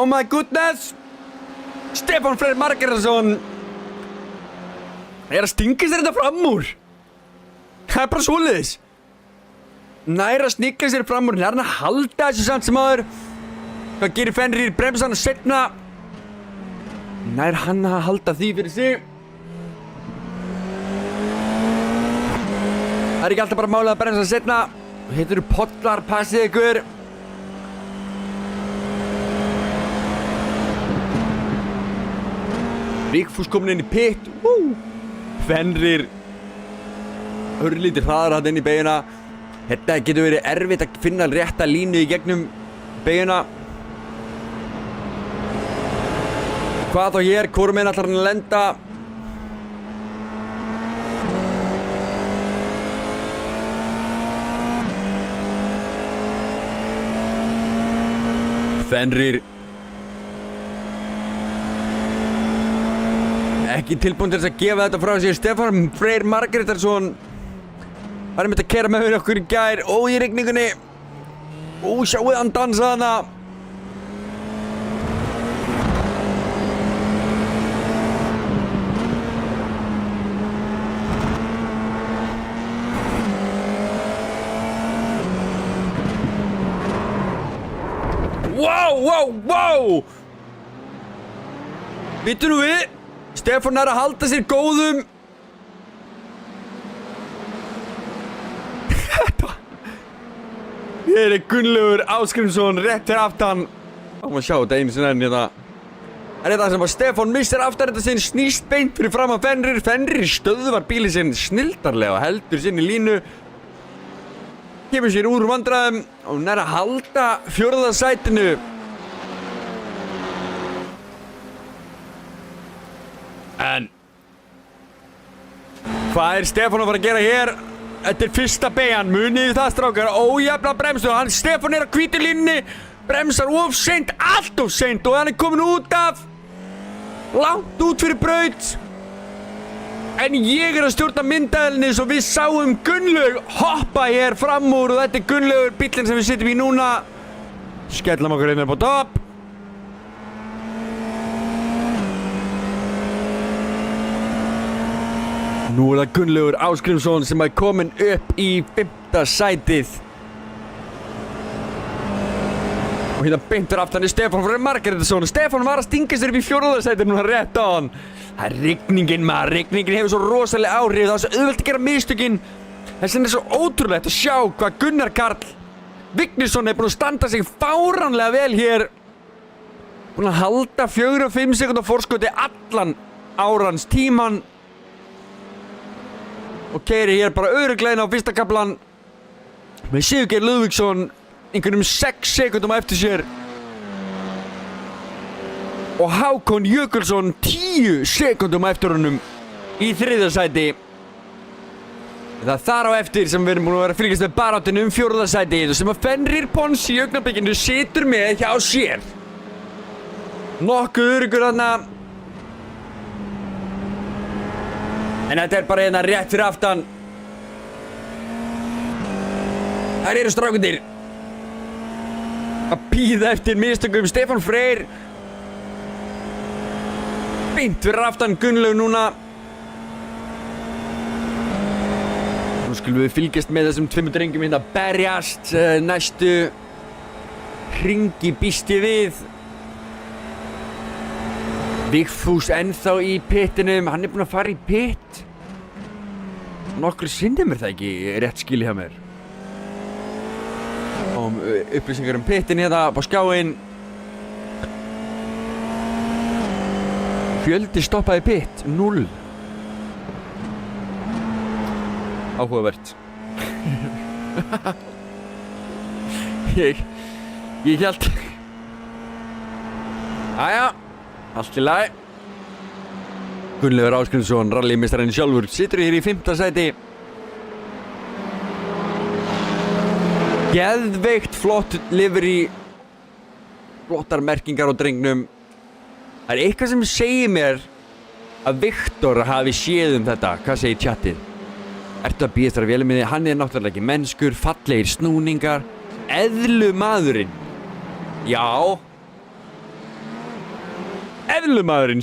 my goodness. Stefán Freyr Margeirsson að stinga sér þetta fram úr. Það bara svoleiðis. Að snikla sér fram úr, að halda þessu samt sem aður. Hvað gerir Fenrir? Bremsa hann seinna. Hann að halda því fyrir sig. Það ekki alltaf bara málið að bremsa hann seinna. Hittur pollar, passið ykkur. Vigfús komin inn í pit. Fenrir örlítið hraðar inn í beyguna. Þetta getur verið erfitt að finna rétta línu í gegnum beyguna. Hvað þá hér? Hvorum meginn ætlar hann að lenda? Fenrir ekki tilbúin til þess að gefa þetta frá sér. Stefán Freyr Margeirsson var einmitt að keyra með okkur í gær. Í rigningunni. Sjáuð hann dansa hana. Wow! Býttu nú við. Stefán að halda sér góðum. Hér Gunnlaugur Ásgrímsson rétt fyrir aftan. Má sjá þetta einu sinni enn hérna. Það þetta sem að Stefán missir aftarenda sinn, snýst beint fyrir fram að Fenrir. Fenrir stöðvar bílinn sinn snildarlega og heldur sinni línu. Kemur sér úr vandræðum og að halda fjórða sætinu. En hvað Stefán að fara að gera hér? Þetta fyrsta beygjan, munið það strákar. Ójafna bremsu, Stefán að hvítu línunni. Bremsar of seint, allt of seint. Og hann komin út af. Langt út fyrir braut. En ég að stjórna myndaðinni svo við sáum Gunnlaug hoppa hér fram úr. Og þetta Gunnlaugur bíllinn sem við sitjum í núna. Skellum okkur einnig på topp. Nú það Gunnlaugur Ásgrímsson sem komin upp í 5. sætið. Og hérna beintur aftan Stefán Freyr Margeirsson. Stefán var að stinga sér upp í 4. sætið núna rétt á hann. Það rigningin maður, rigningin hefur svo rosalega áhrif. Það svo auðvelt að gera mistökin. Þess vegna svo ótrúlegt að sjá hvað Gunnar Karl Vignisson búinn að standa sig fáránlega vel hér. Búinn að halda 4 og 5 sekúnda forskoti allan árans tíman. Og keyri hér bara örugglega inn á fyrsta kaflan með Sigurgeir Lúðvíksson einhvernum 6 sekúndum á eftir sér og Hákon Jökulsson 10 sekúndum á eftir honum í 3. sæti. Það þar á eftir sem við erum búin að vera að fylgjast með baráttinu 4. sæti sem að Fenrir Pons í augnablikinu situr með hjá sér. Nokkuð öruggur þarna. En þetta bara hérna rétt fyrir aftan. Það eru strákundir að bíða eftir mistökum. Stefán Freyr beint fyrir aftan Gunnlaug núna. Nú skulum við fylgjast með þessum 2 drengjum hérna berjast. Næstu hringi býst ég við. Vigfús ennþá í pittinum, hann búinn að fara í pitt. Nokkru sinnum það ekki rétt skil hjá mér. Upplýsingar pittin hérna á skjáinn. Fjöldi stoppaði pitt, 0. Áhugavert. Ég hélt. Jæja. Allt í lagi. Gunnlaugur Ásgrímsson, rallymeistarinn sjálfur, situr hér í 5. sæti. Geðveikt flott livery. Flottar merkingar á drengnum. Það eitthvað sem segir mér að Viktor hafi séð þetta. Hvað segir chatið? Ertu að bíðast þar vel minni? Hann náttúrulega ekki mennskur, fallegir snúningar. Eðlu maðurinn. Já. eðlumaðurinn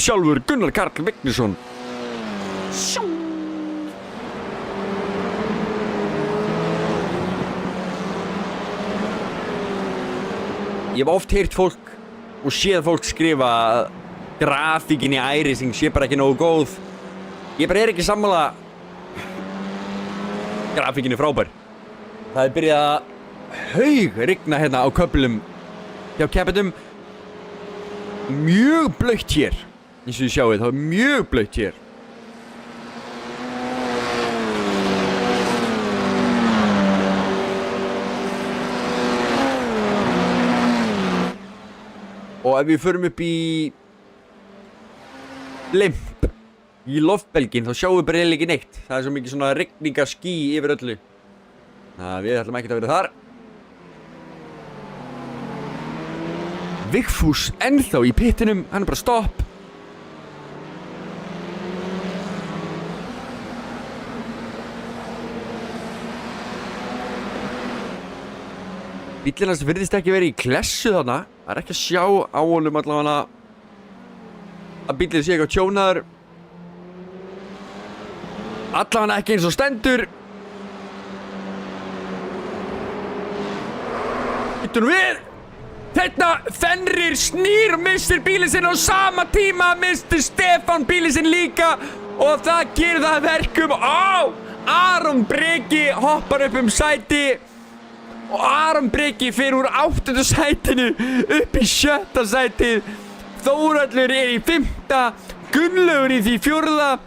sjálfur Gunnar Karl Vignisson. Ég hef oft heyrt fólk og séð fólk skrifa að grafíkin í iRacing sé bara ekki nógu góð. Ég bara ekki sammála. Grafíkin frábær. Það byrjað að rigna hérna á köflum hjá keppendum. Mjög blautt hér. Eins og þið sjáið, það mjög blautt hér. Og ef við förum upp í limp í loftbelginn þá sjáum við bara eiginlega ekki neitt. Það er svo mikið svona rigningaský yfir öllu. Við ætlum ekkert að vera þar. Vigfús ennþá í pittinum, hann er bara stopp. Bíllinn hans virðist ekki verið í klessu þarna. Það er ekki að sjá á honum allavega að bíllinn sé eitthvað tjónaður. Allavega ekki eins og stendur. Býtum við. Þetta Fenrir snýr og missir bílinn sinn á sama tíma. Mistur Stefán bílinn sinn líka. Og það gerir það verkum. Aron Breki hoppar upp sæti. Og Aron Breki fyrir úr 8. sætinu upp í 7. sætið. Þórhallur er í 5. Gunnlaugur í því 4.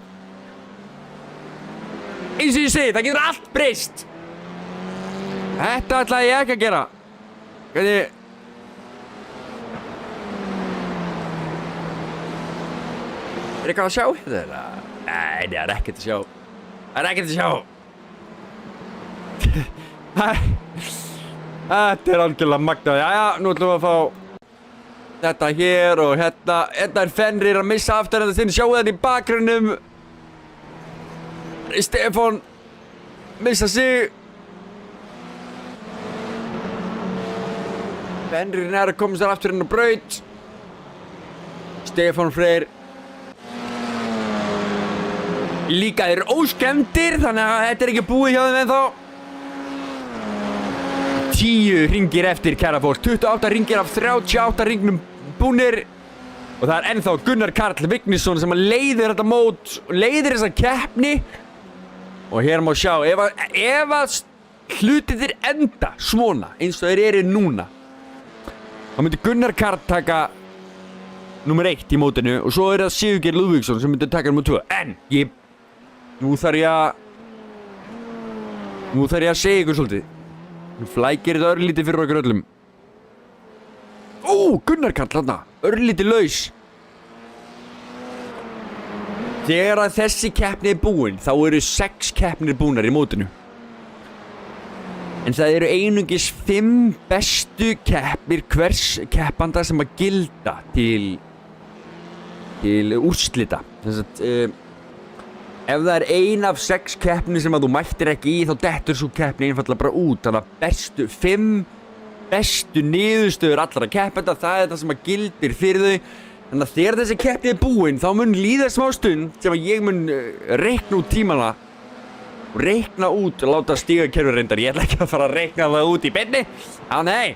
Eins og ég segi, það getur allt breyst. Þetta ætlaði ég ekki að gera. Hvernig? Er eitthvað að sjá þetta? Nei, það er ekkert að sjá. Það er ekkert að sjá. Þetta er algjörlega magnað. Jæja, nú ætlum við að fá þetta hér og hérna. Þetta er Fenrir að missa aftur þetta sinn. Sjáu þetta í bakgrunnum. Stefán missa sig. Fenrir er að koma sér aftur inn á braut. Stefán Freyr líka þeir óskemmtir, þannig að þetta er ekki búið hjá þeim ennþá. 10 hringir eftir, kæra fólk. 28 hringir af 38 hringnum búnir. Og það er ennþá Gunnar Karl Vignisson sem leiðir þetta mót, leiðir þessa keppni. Og hér má sjá, ef að hlutirnir enda svona, eins og þeir eru núna, þá myndi Gunnar Karl taka nummer 1 í mótinu og svo er það Sigurgeir Lúðvíksson sem myndi taka nummer 2. En nú þarf ég að segja ykkur svolítið. Nú flækir þetta örlítið fyrir okkur öllum. Gunnar Karl þarna, örlítið laus. Þegar að þessi keppni er búin, þá eru 6 keppnir búnar í mótinu. En það eru einungis 5 bestu keppnir hvers keppanda sem að gilda til úrslita. Ef það er ein af 6 keppni sem að þú mættir ekki í, þá dettur svo keppni einfallega bara út. Þannig að 5 bestu niðurstöður allra keppenda, það er það sem að gildir fyrir þau. Þannig að þegar þessi keppni er búin, þá mun líða smá stund sem að ég mun reikna út tímana. Og reikna út, láta stigakerfi reyndar. Ég ætla ekki að fara að reikna það út í beinni. Nei.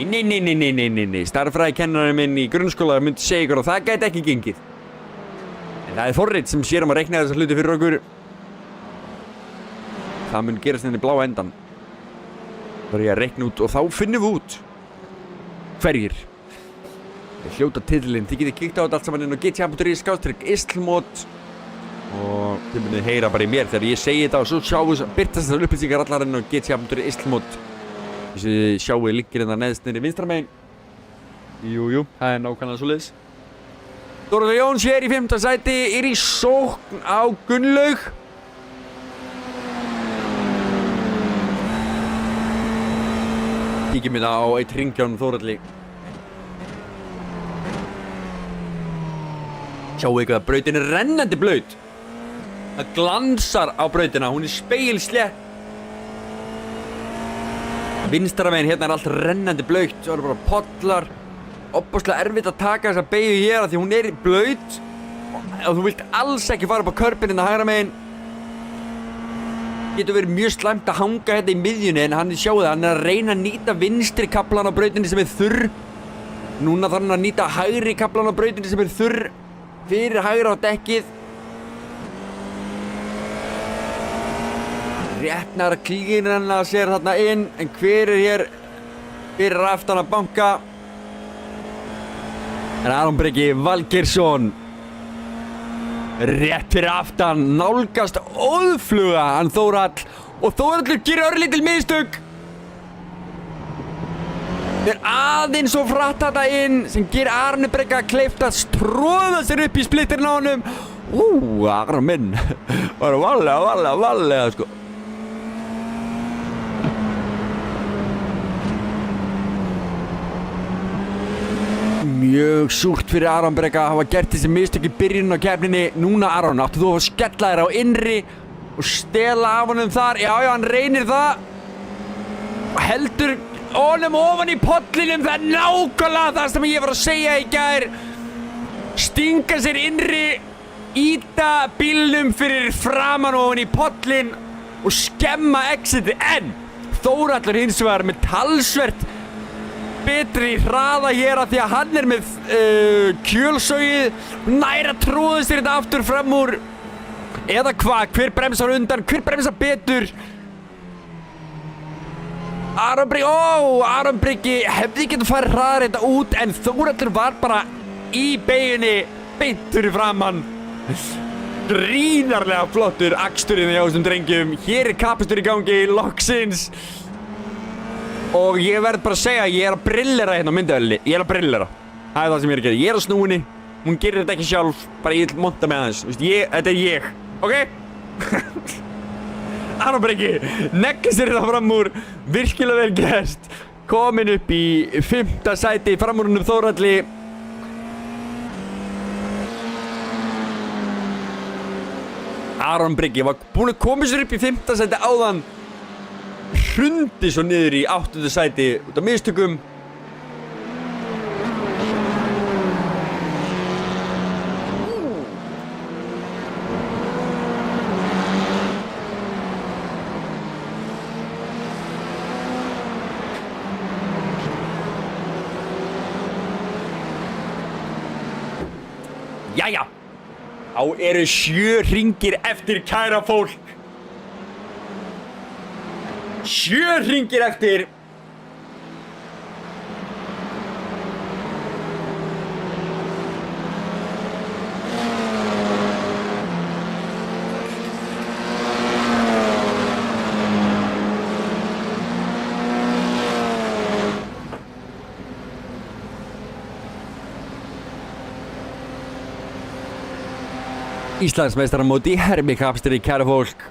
Nei. Stærðfræðikennarinn minn í grunnskóla myndi segja ykkur og það gæti ekki gengið. En það er forrit sem sér að reikna þessa hluti fyrir okkur. Það mun gerast henni blá endan. Það er ég að reikna út og þá finnum við út hverjir hljóta titilinn. Þið getið kíkt á þetta allt saman inn á GTA.is/Islmod og þið munið heyra bara í mér þegar ég segi þetta og svo sjáum við birtast þessar upplýsingar allar inn á GTA.is/Islmod. Þið sjáum við linkir hérna neðst niðri vinstra megin. Jú, það er nákvæmlega svoleiðis. Þórður Jóns hér í 5. sæti, er í sókn á Gunnlaug. Kíkjum hérna á eitt hringján Þórðarli. Sjáu ykkur að brautin er rennandi blaut. Það glansar á brautina, hún er spegilslétt. Vinstra megin, hérna allt rennandi blautt, svo bara pollar. Opaslega erfitt að taka þessa beygju hér af því hún blautt. Og þú vilt alls ekki fara upp á körpinn hérna hægra megin. Getur verið mjög slæmt að hanga hérna í miðjunni en hann sjáu það, hann að reyna að nýta vinstri kaflan á brautinni sem þurr. Núna þarf hann að nýta hægri kaflan á brautinni sem þurr fyrir hægra á dekkið. Réttnar klínirna sér þarna inn, en hver hér fyrir aftan að banka? En Aron Breki Valgeirsson rétt fyrir aftan, nálgast óðfluga hann Þórhall og Þórhallur gerir örlítil mistök. Þeir aðeins og fratt þetta inn sem gerir Arni Breka kleift að tróða sér upp í splitterinn á honum. Aron minn var valega sko. Mjög súrt fyrir Aron Breka að hafa gert þessi mistök í byrjun á keppninni. Núna Aron, áttu þú að skella þér á innri og stela af honum þar. Já, hann reynir það. Heldur honum ofan í pollinum. Það nákvæmlega það sem ég var að segja í gær. Stinga sér innri, íta bílnum fyrir framan ofan í pollin og skemma exitið. En Þórhallur hins vegar með talsvert betri hraða hér að því að hann með kjölsogið, næra tróði sér þetta aftur fram úr. Eða hvað, hver bremsar undan, hver bremsar betur? Aron Breki hefði getað farið hraðar þetta út en Þórhallur var bara í beygjunni beint fyrir framann. Grínarlega flottur aksturinn hjá þessum drengjum. Hér kapastur í gangi, loksins. Og ég verð bara að segja að ég að brillera hérna á myndavélinni. Ég að brillera. Það það sem ég að gera. Ég á snúinni. Hún gerir þetta ekki sjálf. Bara ég vil monta með aðeins. Þetta ég. Ok? Aron Breki neggir sér þetta fram úr. Virkilega vel gert. Komin upp í 5. sæti fram úr Þórhalli. Aron Breki var búinn að koma sér upp í 5. sæti áðan. Hrundi svo niður í 8. sæti út af mistökum. Jæja, þá eru 7 hringir eftir kæra fólk. 7 hringir eftir. Íslandsmeistaramót í hermikapstri, kæra fólk.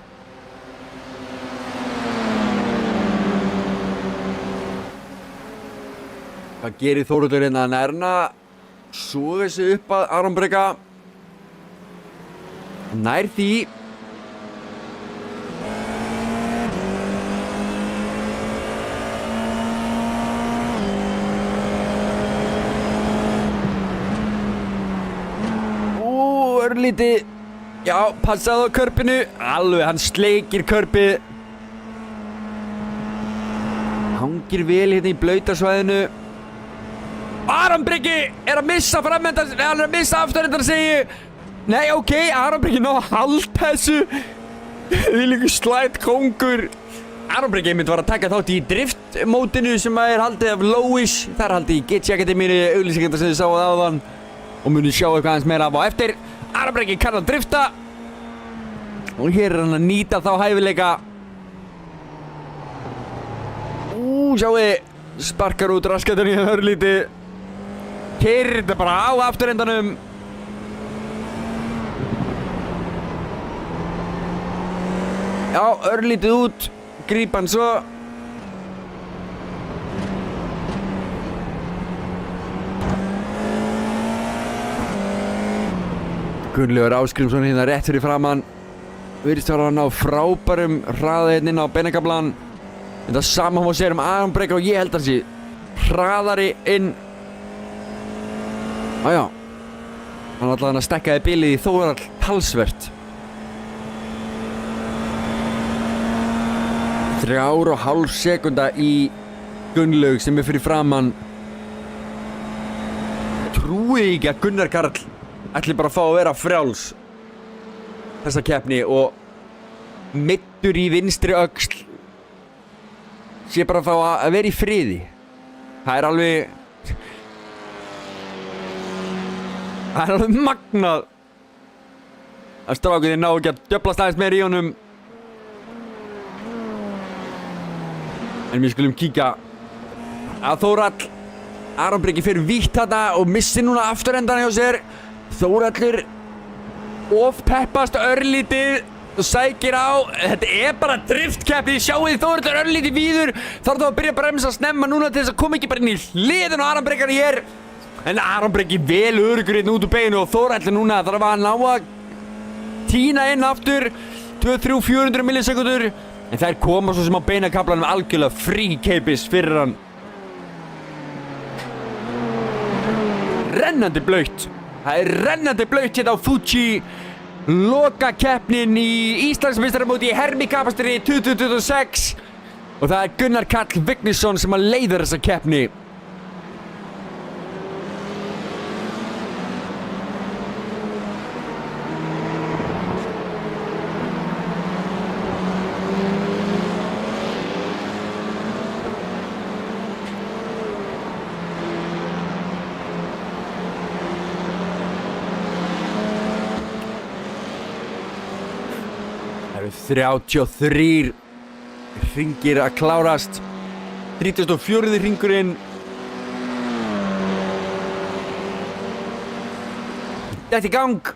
Hvað gerir Þórhallur hérna að nærna? Soga sig upp að Aron Breka. Nær því. Örlítið. Já, passaði á körpinu. Alveg, hann sleikir körpið. Hangir vel hérna í blautasvæðinu. Aron Breki er að missa framöndan, hann er að missa afturöndan, segi. Nei, ok, Aron Breki ná að halda þessu. Því líka slætt kóngur. Aron Breki myndi var að taka þátt í driftmótinu sem er haldið af Lóis. Það er haldið í GT Akademíunni, auglýsingarnar sem þið sáuð áðan. Og muni sjá eitthvað aðeins meira af á eftir. Aron Breki kann að drifta. Og hér er hann að nýta þá hæfileika. Sjáu, sparkar út raskatunni í örlítið. Keyrir þetta bara á afturendanum. Já, örlítið út. Grípa hann svo. Gunnlaugur Ásgrímsson hérna rétt fyrir framann. Virðist vera hann á frábærum hraða hérna inn á beinakaflan. Þetta sama má segja Aron Breki og ég held að sé hraðari inn. Ájá. Hann allavega stekkaði bilið í Þórhall talsvert. 3,5 sekúnda í Gunnlaug sem fyrir framann. Trúi ekki að Gunnar Karl ætli bara að fá að vera frjáls þessa keppni og meiddur í vinstri öxl sé bara að fá að vera í friði. Það er alveg magnað að strákuði ná ekki að djöflast aðeins meira í honum. En við skulum kíkja að Þórhall. Aron Breki fyrir vítt þarna og missir núna afturendan hjá sér. Þórhallur ofpeppast örlítið og sækir á. Þetta er bara driftkeppni, sjáuð þið Þórhallur örlítið víður. Þarf þá að byrja að bremsa snemma núna til þess að koma ekki bara inn í hliðin á Aron Brekari hér. En Aron Breki vel öruggur inn út úr beinu og Þórhallur núna þarf að ná að tína inn aftur 200-400 millisekundur. En þær koma svo sem á beinakaflanum algjörlega fríkeipis fyrir hann. Rennandi blautt. Það er rennandi blautt hérna á Fuji. Loka keppnin í Íslandsmeistaramóti í hermikapastri 2026. Og það er Gunnar Karl Vignisson sem að leiða þessa keppni. Það eru 33 hringir að klárast. 34. hringurinn. Þetta í gang.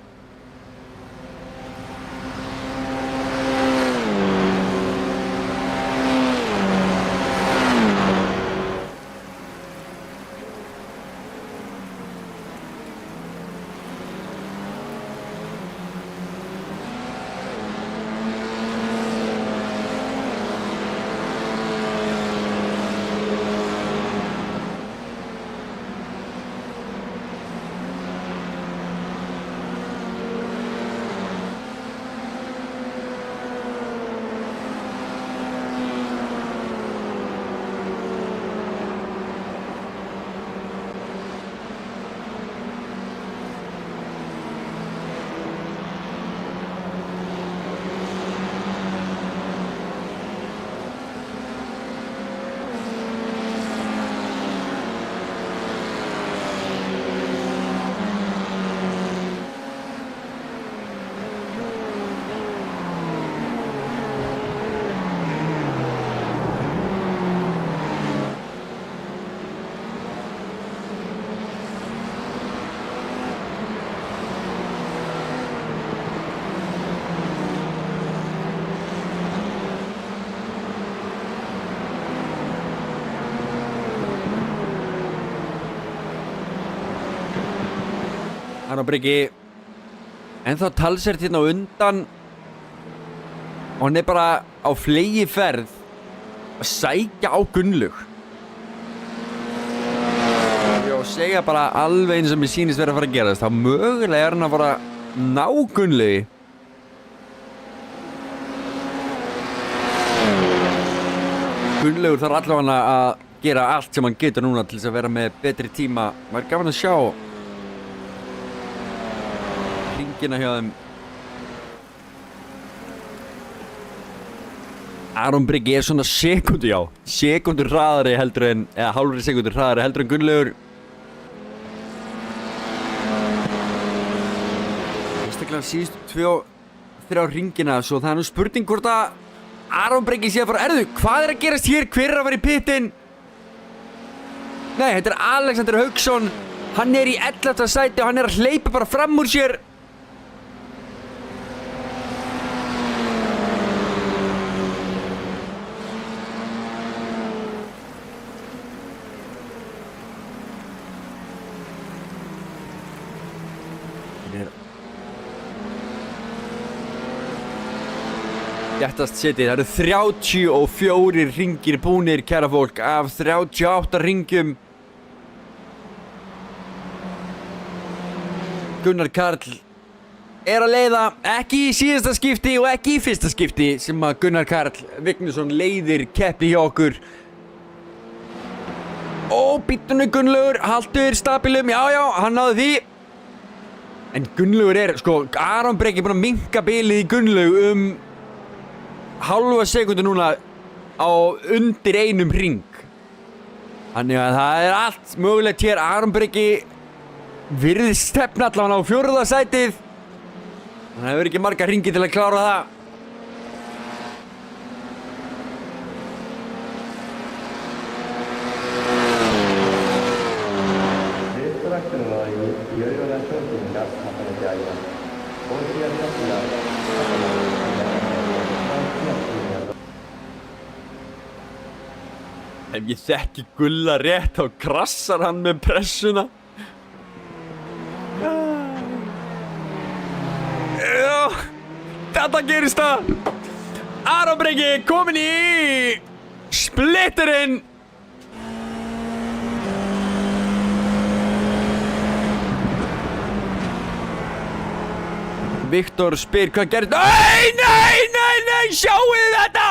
Aron Breki ennþá talsvert hérna á undan og hann er bara á fleygiferð að sækja á Gunnlaug. Og segja bara alveg eins og mér sýnist verið að fara að gerast. Þá mögulega er hann að fara að ná Gunnlaugi. Gunnlaugur þarf allavega að gera allt sem hann getur núna til þess að vera með betri tíma. Það er gaman að sjá hringina hjá þeim. Aron Breki er svona sekundur hraðari heldur en, eða hálfri sekundur hraðari heldur en Gunnlaugur. Sérstaklega síðustu 2-3 hringina, svo það er nú spurning hvort að Aron Breki sé að fara, hvað er að gerast hér? Hver er að fara í pittin? Nei, þetta er Alexander Hauksson. Hann er í 11. sæti og hann er að hleypa bara fram úr sér. Léttast setið, það eru 34 ringir búnir, kæra fólk, af 38 ringjum. Gunnar Karl er að leiða, ekki í síðasta skipti og ekki í fyrsta skipti sem að Gunnar Karl Vignisson leiðir keppni hjá okkur. Bíddu Gunnlaugur, haltu stabilum, já, hann náði því. En Gunnlaugur sko, Aron Breki búinn að minnka bilið í Gunnlaug hálfa sekundu núna á undir einum ring. Þannig að það er allt mögulegt hér. Aron Breki virðist stefna allavega á 4. sætið. Það hefur ekki marga ringi til að klára það. Ef ég þekki Gulla rétt þá krassar hann með pressuna. Þetta gerist það. Aron Breki komin í splitterinn. Viktor spyr hvað gerist. Nei, sjáu þetta.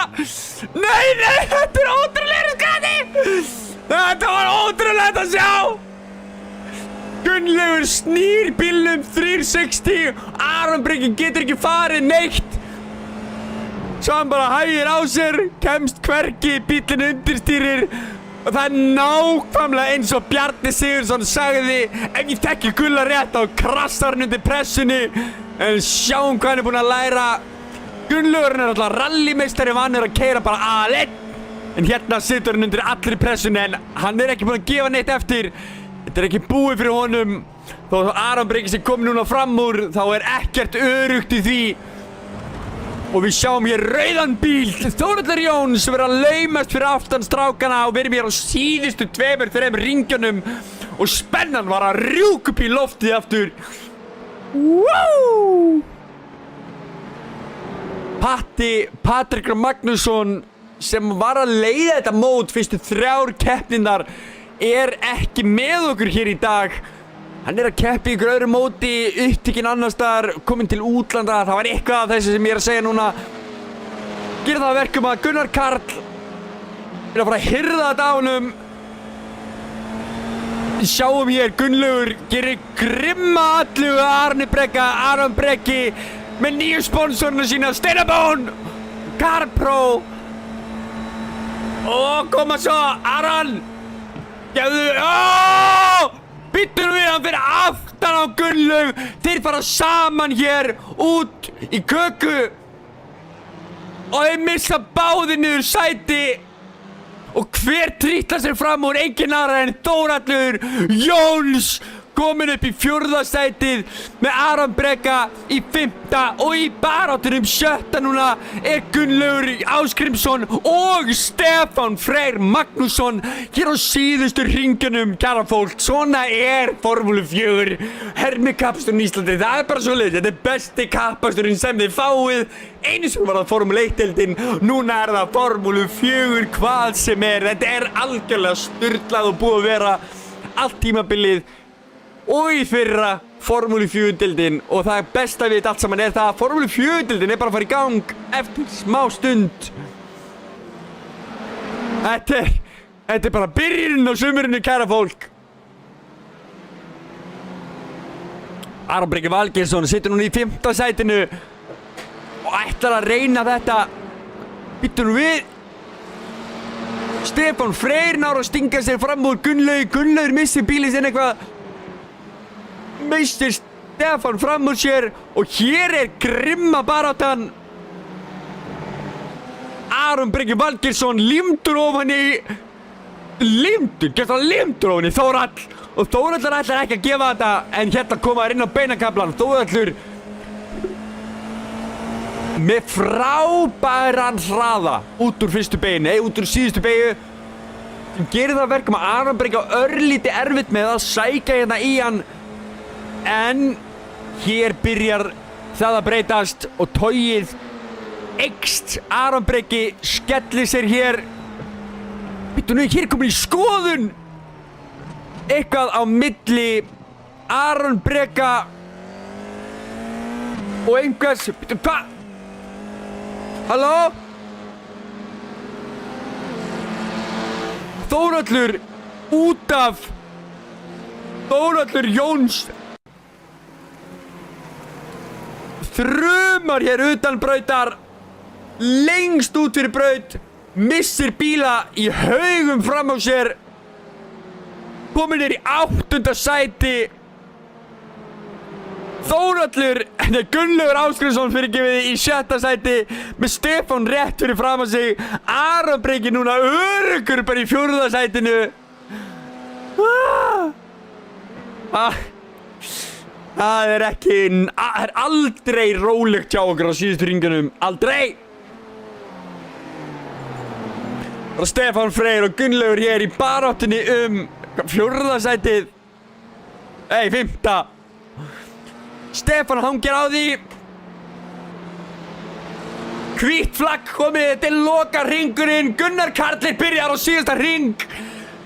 Nei, þetta er ótrúlega skadi. Þetta var ótrúlegt að sjá. Gunnlaugur snýr bílnum 360. Aron Breki getur ekki farið neitt. Svo hann bara hægir á sér, kemst hvergi, bílinn undirstýrir. Og það er nákvæmlega eins og Bjarni Sigurðsson sagði. Ef ég þekki Gulla rétt þá krassar hann undir pressunni. En sjáum hvað hann er búinn að læra. Gunnlaugur er alltaf rallymeistari, vanur að keyra bara aleinn. En hérna situr hann undir allri pressunni, en hann er ekki búinn að gefa neitt eftir. Þetta er ekki búið fyrir honum. Þó að Aron Breki sé komið núna fram úr, þá er ekkert öruggt í því. Og við sjáum hér rauðan bíl. Þórhallur Jóns verður að laumast fyrir aftan strákana og við erum hér á síðustu 2-3 ringjunum. Og spennan var að rjúka upp í loftið aftur. Wow! Patrik Magnússon sem var að leiða þetta mót fyrstu 3 keppnirnar er ekki með okkur hér í dag. Hann er að keppa í öðru móti, upptekinn annars staðar, kominn til útlanda. Það var eitthvað af þessu sem ég er að segja núna. Gera það að verkum að Gunnar Karl er að fara að hirða þetta á honum. Sjáum hér, Gunnlaugur gerir grimma allu Aron Breki með nýju sponsorinu sína, Steinabón, CarPro. Og koma svo, Aron. Gefðu, Býttu nú við hann fyrir aftan á Gunnlaug. Þeir fara saman hér út í köku. Og þeir missa báðir niður sæti. Og hver trítlar sér fram úr engin aðra en Þórhallur Jóns komin upp í 4. sætið með Aron Breka í 5. og í baráttunum 7. núna er Gunnlaugur Ásgrímsson og Stefán Freyr Magnússon hér á síðustu ringjunum, kæra fólk. Svona er Formúlu 4 hermikappsturinn í Íslandi. Það er bara svoleiðis. Þetta er besti kappasturinn sem þið fáið. Einu sem var það Formúlu 1-deildin, núna er það Formúlu 4 hvað sem er. Þetta er algjörlega sturlað og búið að vera allt tímabilið og í fyrra Formúlu 4-deildin. Og það besta við allt saman er það að Formúlu 4-deildin er bara að fara í gang eftir smá stund. Þetta er bara byrjunin á sumurinu, kæra fólk. Aron Breki Valgeirsson situr núna í 5. sætinu og ætlar að reyna þetta. Býttu nú við. Stefán Freyr náður að stinga sér fram úr Gunnlaug. Gunnlaugur missir bílinn sinn eitthvað. Mistir Stefán fram úr sér og hér er grimma baráttan. Aron Breki Valgeirsson limtur ofan í Þórhall. Og Þórhallur ætlar ekki að gefa þetta, en hérna koma þær inn á beinakaflan. Þórhallur með frábæran hraða út úr fyrstu beinu, út úr síðustu beinu, sem gerir það verkum að Aron Breki á örlítið erfitt með að sækja hérna í hann. En hér byrjar það að breytast og togið eykst. Aron Breki skellir sér hér. Býttu nú, hér komin í skoðun. Eitthvað á milli Aron Breka og einhvers. Býttu, hvað? Halló? Þórhallur út af Þórhallur Jóns þrumar hér utan brautar lengst út fyrir braut, missir bíla í haugum fram á sér, komin í 8. sæti. Þórhallur, Gunnlaugur Ásgrímsson fyrirgefið í 6. sæti með Stefán rétt fyrir fram á sig. Aron Breki núna öruggur bara í 4. sætinu. Það er ekki, það er aldrei rólegt hjá okkur á síðustu ringunum, aldrei. Og Stefán Freyr og Gunnlaugur hér í baráttunni 4. sætið. 5. Stefán hangir á því. Hvítt flagg komið til loka ringurinn. Gunnar Karlir byrjar á síðasta ring.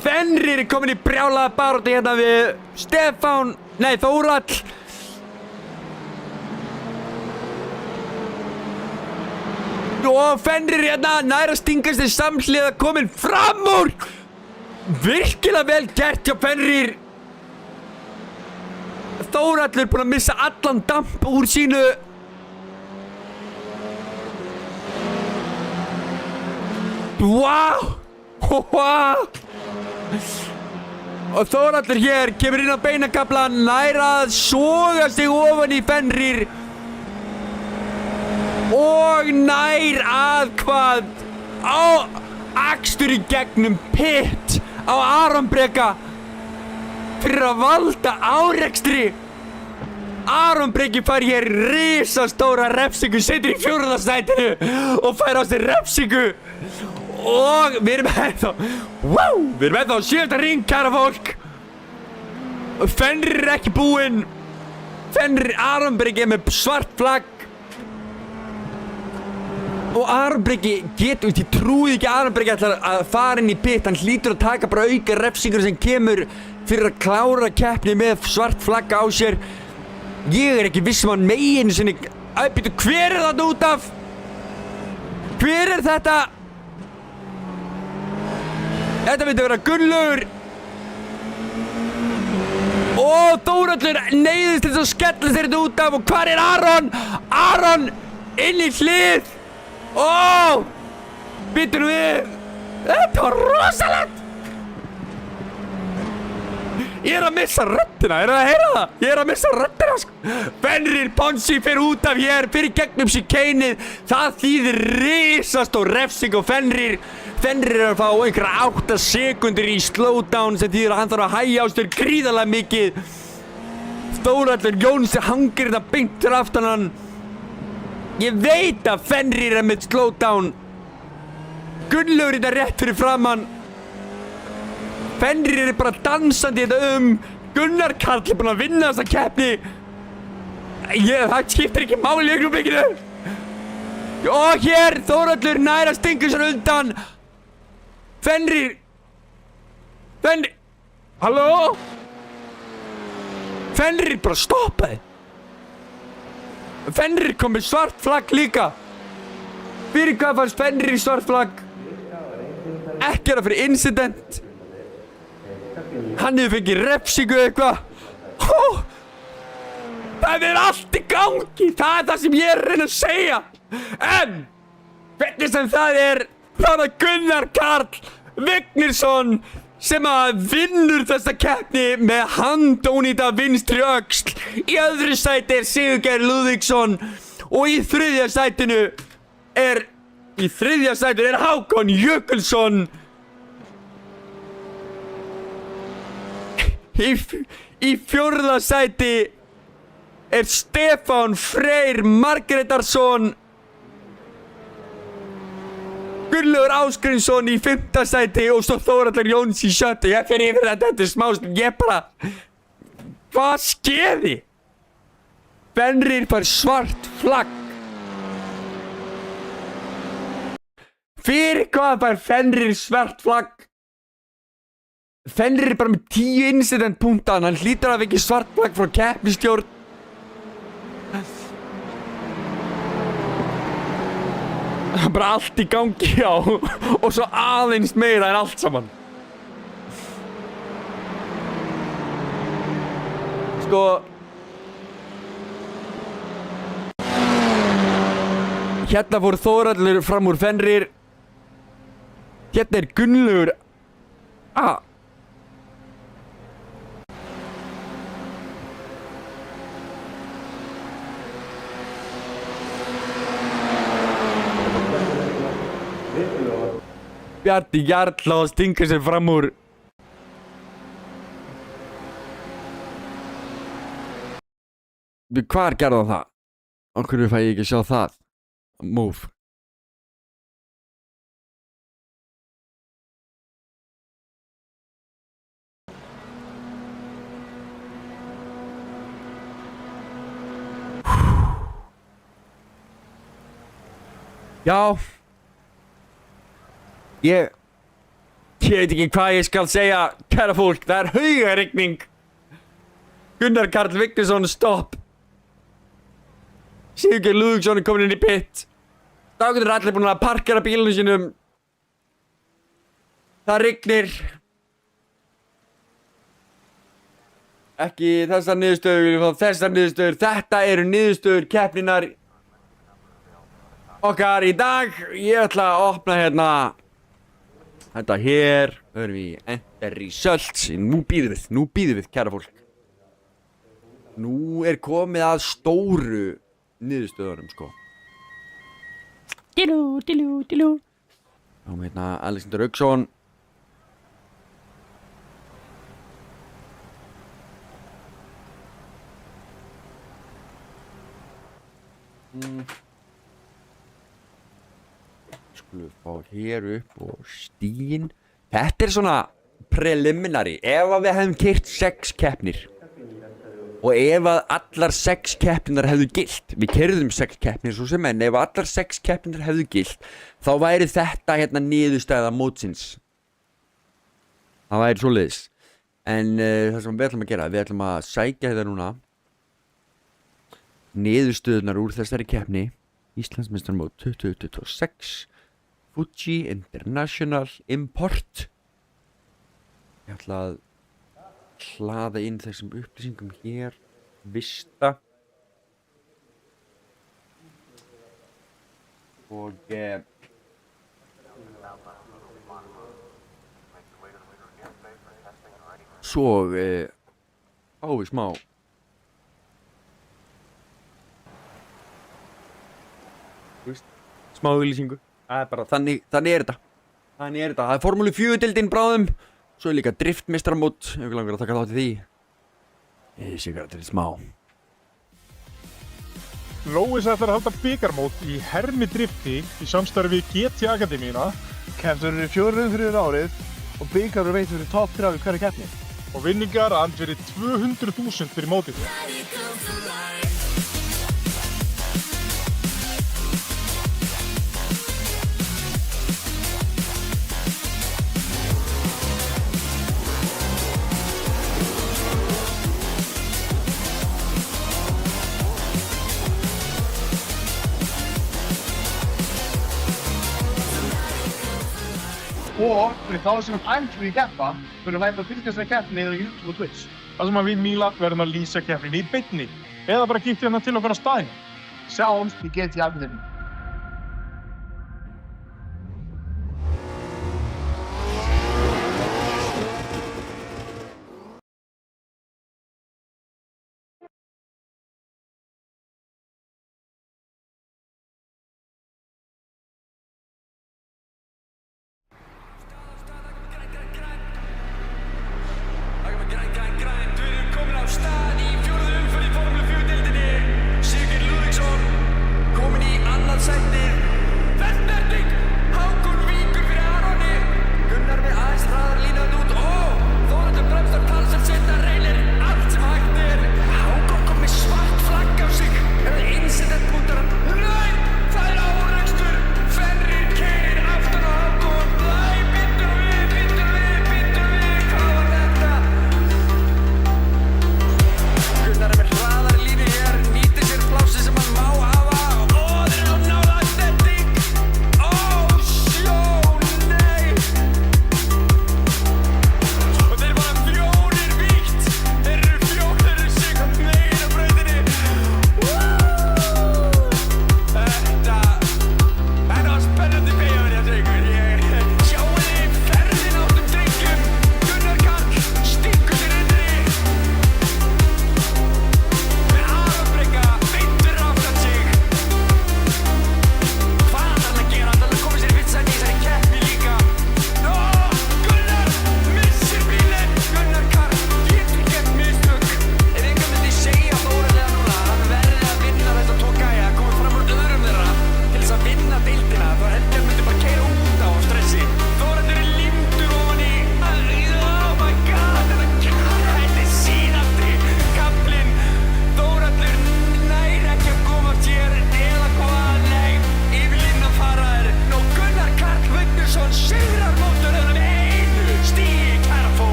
Fenrir er komin í brjálaða baráttu hérna við Stefán, Þórhall. Og Fenrir hérna nær að stinga sér samhliða komin fram úr. Virkilega vel gert hjá Fenrir. Þórhallur búinn að missa allan damp úr sínu. Vá! Og Þórhallur hér kemur inn á beinakaflan, nær að soga sig ofan í Fenrir. Og nær að hvað? Á akstur í gegnum pit á Aron Breka fyrir að valda árekstri. Aron Breki fær hér risastóra refsingu, setur í 4. sætinu og fær á sig refsingu. Og við erum ennþá 7. ring, kæra fólk. Fenrir er ekki búinn. Aron Breki er með svart flagg. Og Aron Breki getur, ég trúi ekki að Aron Breki ætlar að fara inn í pit. Hann hlýtur að taka bara auka refsingur sem kemur fyrir að klára keppni með svart flagg á sér. Ég er ekki viss hann megin sinni. Býtu, hver er það út af? Hver er þetta? Þetta myndi vera Gunnlaugur. Og Þórhallur neyðist til þess að skella sér þetta út af. Og hvar er Aron? Aron inn í hlið. Býtu nú við. Þetta var rosalegt. Ég er að missa röddina, er það að heyra það? Ég er að missa röddina, sko. Fenrir Ponsi fyrir út af hér, fyrir gegnum síkeinið. Það þýðir risastór refsing og Fenrir er að fá einhverja 8 sekundur í slowdown sem þýðir að hann þarf að hægja á sér gríðarlega mikið. Þórhallur Jónsi hangir þetta beint fyrir aftan hann. Ég veit að Fenrir er með slowdown. Gunnlaugur þetta rétt fyrir framann. Fenrir er bara dansandi þetta Gunnar Karl er búinn að vinna þessa keppni. Það skiptir ekki máli í augnablikinu. Og hér Þórhallur nær að stinga sér undan. Fenrir. Halló? Fenrir bara stoppaði. Fenrir kom með svart flagg líka. Fyrir hvað fannst Fenrir í svart flagg? Ekki er það fyrir incident. Hann hefur fengið refsingu eitthvað. Það er allt í gangi. Það er það sem ég er að reyna að segja. En hvernig sem það er Gunnar Karl Vignisson sem að vinnur þessa keppni með handónýta vinstri öxl. Í öðru sæti er Sigurgeir Lúðvíksson og í þriðja sætinu er Hákon Jökulsson. Í 4. sæti er Stefán Freyr Margrétarsson. Gunnlaugur Ásgrímsson í 5. sæti og svo Þórhallur Jóns í 7. Ég fer yfir þetta smástund. Ég bara... Hvað skeði? Fenrir fær svart flagg. Fyrir hvað bara Fenrir svart flagg? Fenrir bara með 10 incident punkta, hann hlýtur að ekki svart flagg frá keppnisstjórn. Bara allt í gangi á og svo aðeins meira en allt saman. Sko hérna fór Þórhallur fram úr Fenrir. Hérna Gunnlaugur Bjarni Jarl að stinga sér fram úr. Hvar gerði hann það? Á hverju fæ ég ekki að sjá það? Move. Já. Ég veit ekki hvað ég skal segja, kæra fólk, það er haugarigning. Gunnar Karl Vignesson, stopp. Sigurgeir Lúðvíksson er komin inn í pit. Strákarnir er allir búin að parkera bílunum sínum. Það rignir. Ekki þessar niðurstöður, við fáum þessar niðurstöður. Þetta eru niðurstöður keppninnar okkar í dag. Ég ætla að opna hérna þetta hér. Hörum við enter results. Nú býðum við, kæra fólk. Nú er komið að stóru niðurstöðunum, sko. Þá hérna Alexander Hauksson. Skulum fá hér upp og stíginn. Þetta er svona preliminary. Ef að við hefum keyrt 6 keppnir og ef að allar 6 keppnirnar hefðu gilt, við keyrðum 6 keppnir svo sem, en ef allar 6 keppnirnar hefðu gilt, þá væri þetta hérna niðurstaða mótsins. Það væri svoleiðis. En það sem við ætlum að gera, við ætlum að sækja þetta núna. Niðurstöðunar úr þessari keppni. Íslandsmeistaramót 2026. Fuji International Import. Ég ætla að hlaða inn þessum upplýsingum hér. Vista. Og svo fáum við smá smá auglýsingu. Það er bara þannig er þetta. Það er Formúlu 4-deildin bráðum. Svo er líka driftmeistaramót, ef við langar að taka þátt í því. Ég sé hvað til smá. Lóis ætlar að halda bikarmót í hermi drifti í samstarfi við GT Akademíuna. Keppnir eru 4 fyrir árið og bikar eru veitt fyrir top 3 í hverju keppni. Og vinningar andverið 200.000 fyrir mótið. Og fyrir þá sem ætlu í keppa, fyrir að fylgjast með keppni á YouTube og Twitch. Það sem að við Míla verðum að lýsa keppninni í beinni. Eða bara kíktu hérna til okkar á staðinn. Sjáumst í GT Akademíu. Sigurgeir Lúðvíksson kominn í annan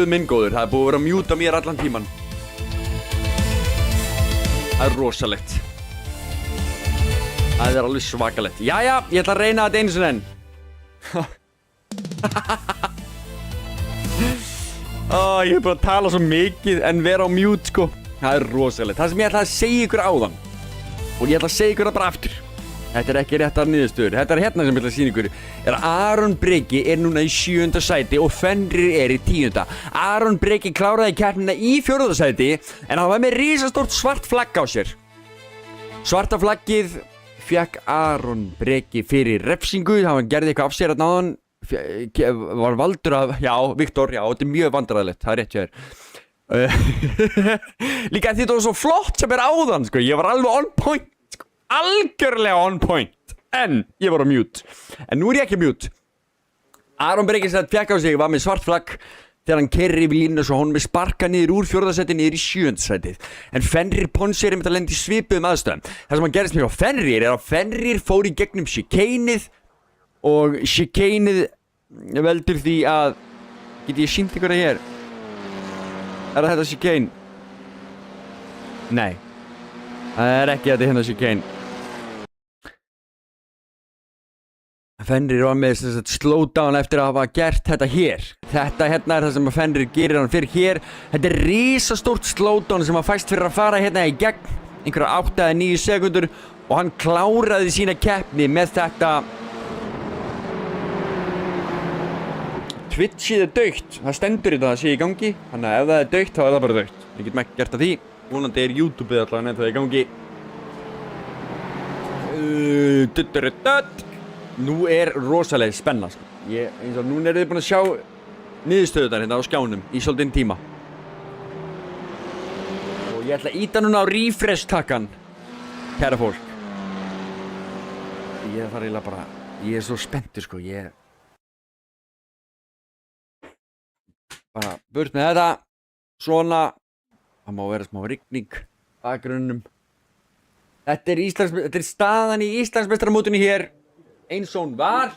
Guð minn góður, það er búið að vera að mjúta mér allan tíman. Það er rosalegt. Það er alveg svakalegt. Jæja, ég ætla að reyna þetta einu sinni enn. Ég er bara að tala svo mikið en vera á mute sko. Það er rosalegt. Það sem ég ætla að segja ykkur áðan og ég ætla að segja ykkur það bara aftur. Þetta er ekki réttar niðurstöður. Þetta er hérna sem ég ætla að sýna ykkur. Er að Aron Breki er núna í 7. sæti og Fenrir er í 10. Aron Breki kláraði keppnina í 4. sæti en hann var með risastórt svart flagg á sér. Svarta flaggið fekk Aron Breki fyrir refsingu. Hann gerði eitthvað af sér að náðan. Var valdur af, já, Viktor, já, þetta er mjög vandræðilegt. Það er rétt hjá þér. Líka því þetta var svo flott sem er áðan, sko. Ég var alveg on point. Algjörlega on point. En ég var á mute. En nú er ég ekki mute. Aron Breki fekk á sig, var með svart flagg þegar hann kerir yfir línuna svo hún með sparka niður úr 4. sæti niður í 7. sætið. En Fenrir Ponsi er að lenda í svipuðum aðstöðum. Það sem hann gerist mér á Fenrir er að Fenrir fór í gegnum chicaneið og chicaneið veldur því að geti ég sýnt ykkur að hér? Er þetta chicane? Nei. Það er ekki þetta hérna chicane. Fenrir var með slowdown eftir að hafa gert þetta hér. Þetta hérna er það sem að Fenrir gerir hann fyrir hér. Þetta er risastórt slowdown sem að fæst fyrir að fara hérna í gegn einhverja 8 eða 9 sekundur og hann kláraði sína keppni með þetta. Twitchið er dautt. Það stendur þetta að sé í gangi. Þannig að ef það er dautt þá er það bara dautt. Við getum ekki gert að því. Vonandi er YouTubeið allavega en það er í gangi. Nú er rosalega spenna sko. Eins og núna eru þið búin að sjá niðurstöðunar hérna á skjánum í svolítinn tíma. Og ég ætla að íta núna á refresh takkan, kæra fólk. Ég þarf eiginlega bara, ég er svo spenntur sko, bara burt með þetta, svona, það má vera smá rigning, bakgrunnum. Þetta er staðan í Íslandsmeistaramótinu hér. Eins og hún var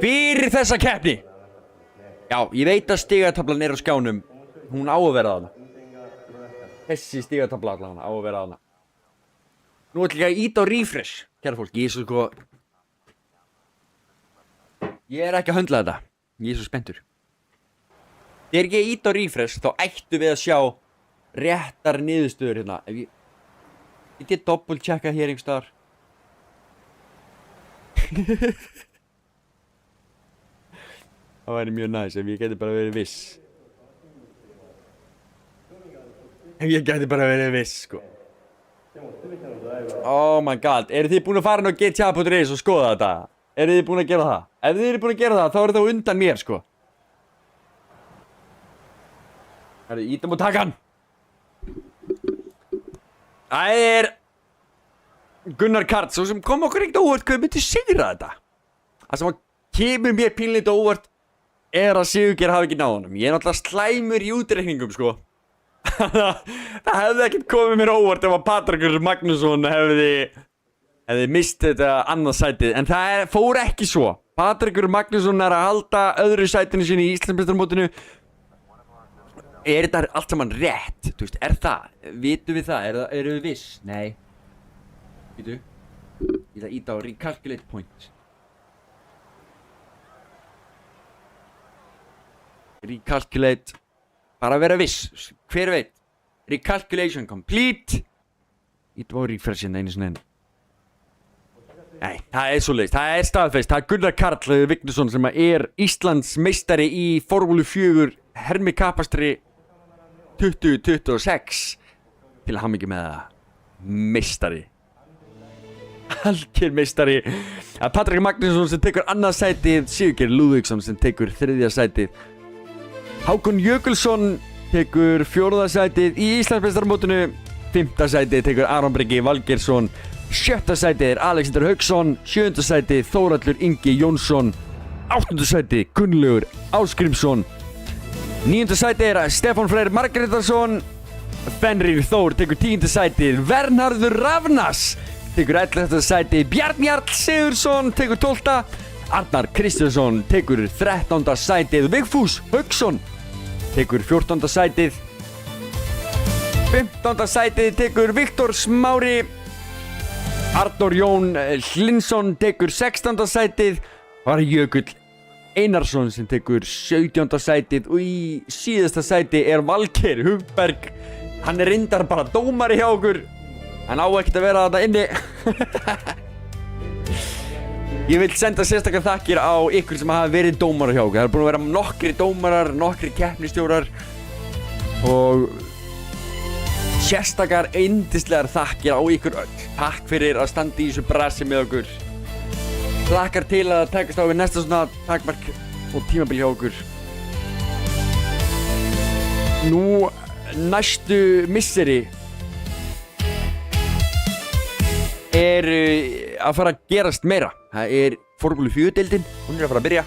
fyrir þessa keppni. Já, ég veit að stigatablan er á skjánum. Hún á að vera þarna. Þessi stigatabla allan á að vera þarna. Nú ætlum ég að íta á refresh, kæra fólk. Ég er svo sko ég er ekki að höndla þetta. Ég er svo spenntur. Þegar ég íta á refresh þá ættum við að sjá réttar niðurstöður hérna. Ef ég get doppelt checka hér einhvers staðar. Það væri mjög næs ef ég geti bara verið viss. Ef ég geti bara verið viss, sko. Oh my god, eru þið búin að fara inn á GTA.is og skoða þetta? Eru þið búin að gera það? Ef þið eru búin að gera það, þá eru það undan mér, sko. Það er ítum og takkan. Það er Gunnar Karl, svo sem kom okkur ekkert óvart hvað myndi sigra þetta. Það sem kemur mér pínlítið óvart er að Sigurgeir hafi ekki náð honum. Ég er náttúrulega slæmur í útreikningum sko. Það hefði ekkert komið mér óvart ef að Patrekur Magnússon hefði mist þetta annað sætið. En það fór ekki svo. Patrekur Magnússon er að halda öðru sætinu sinni í Íslandsmeistaramótinu. Er þetta allt saman rétt? Þú veist, er það? Vitum við það? Erum við viss? Nei. Vítu, ég ætla að íta á recalculate point. Recalculate, bara vera viss, hver veit. Recalculation complete. Íta á refreshin einu sinni enn. Nei, það er svoleiðis, það er staðfest. Það er Gunnar Karl Vignisson sem er Íslands meistari í Formúlu 4 hermi kappakstri 2026. Til hamingju með það, meistari. Algjör meistari. Patrik Magnússon sem tekur annað sætið, Sigurgeir Lúðvíksson sem tekur þriðja sætið. Hákon Jökulsson tekur 4. sætið í Íslandsmeistaramótinu. 5. sætið tekur Aron Breki Valgeirsson. 7. sætið er Alexander Hauksson. 7. sætið Þórhallur Ingi Jónsson. 8. sætið Gunnlaugur Ásgrímsson. 9. sætið er Stefán Freyr Margrétarsson. Fenrir Þór tekur 10. sætið. Vernharður Rafnas tekur 11. sæti. Bjarni Jarl Sigurðsson tekur 12. Arnar Kristjánsson tekur 13. sætið. Vigfús Hauksson tekur 14. sætið. 15. sætið tekur Viktor Smári. Arnór Jón Hlinsson tekur 16. sætið. Var Jökull Einarsson sem tekur 17. sætið. Og í síðasta sæti er Valgeir Hugberg. Hann er reyndar bara dómari hjá okkur. Hann á ekkert að vera þetta inni. Ég vil senda sérstakar þakkir á ykkur sem hafa verið dómarar hjá okkur. Það er búin að vera nokkri dómarar, nokkri keppnistjórar og sérstakar yndislegar þakkir á ykkur öll. Takk fyrir að standa í þessu brasi með okkur. Hlakkar til að takast á við næsta svona takmark og tímabil hjá okkur. Nú næstu misseri er að fara að gerast meira. Það er Formúlu 4-deildin, hún er að fara að byrja.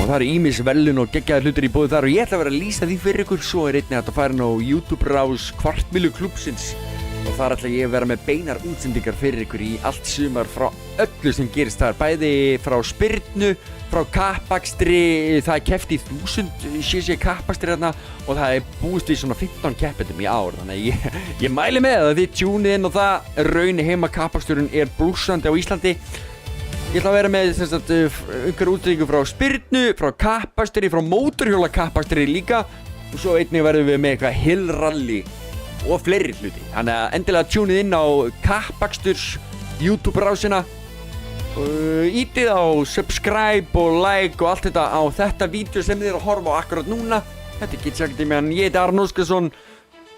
Og það eru ýmis verðlaun og geggjaðir hlutir í boði þar og ég ætla að vera að lýsa því fyrir ykkur. Svo er einnig hægt að fara inn á YouTube-rás Kvartmyllu klúbbsins og þar ætla ég að vera með beinar útsendingar fyrir ykkur í allt sumar frá öllu sem gerist þar. Bæði frá spyrnu, frá kappakstri, það er keppt í 1000 cc kappakstri þarna og það er búist við svona 15 keppendum í ár. Þannig að ég mæli með að þið tjúnið inn á það. Raun heima kappaksturinn er blússandi á Íslandi. Ég ætla að vera með einhver útsendingu frá spyrnu, frá kappakstri, frá mótorhjóla kappakstri líka og svo einnig verðum við með eitthvað hillrally og fleiri hluti. Þannig að endilega tjúnið inn á kappaksturs YouTube-rásina. Ítið á subscribe og like og allt þetta á þetta vídeo sem þið eru að horfa á akkurat núna. Þetta er GT Akademían, ég heiti Aron Óskarsson.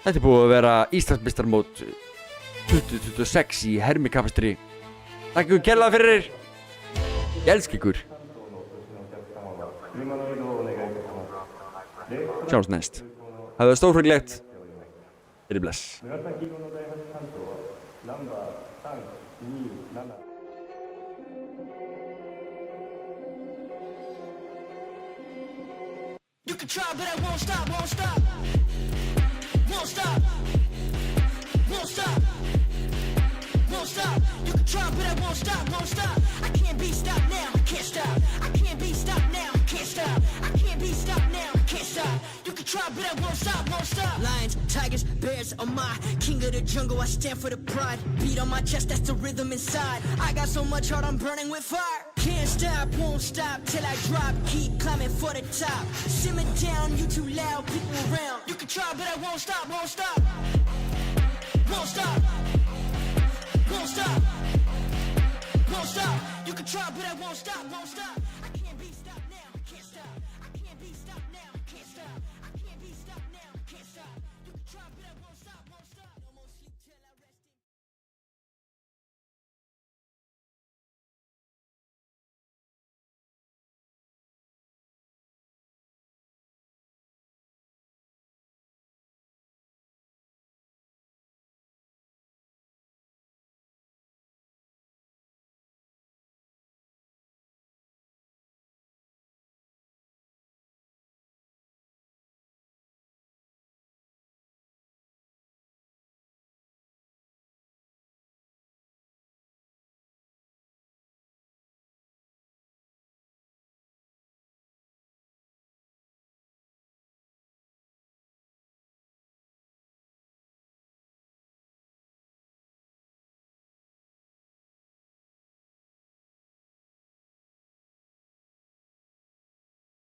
Þetta er búið að vera Íslandsmeistarmót 2026 í hermikappakstri. Takk ykkur kærlega fyrir. Ég elska ykkur. Sjáumst næst. Það var stórfræðilegt. Verið bless. You can try, but I won't stop, won't stop. Won't stop. Won't stop. Won't stop. You can try, but I won't stop, won't stop. I can't be stopped now, I can't stop. I can't be stopped now, I can't stop. I can't be stopped now, I can't stop. You can try, but I won't stop, won't stop. Lions, tigers, bears are my king of the jungle, I stand for the pride. Beat on my chest, that's the rhythm inside. I got so much heart, I'm burning with fire. Can't stop, won't stop till I drop. Keep climbing for the top. Simmer down, you too loud, people around. You can try, but I won't stop, won't stop. Won't stop. Won't stop. Won't stop. You can try, but I won't stop, won't stop.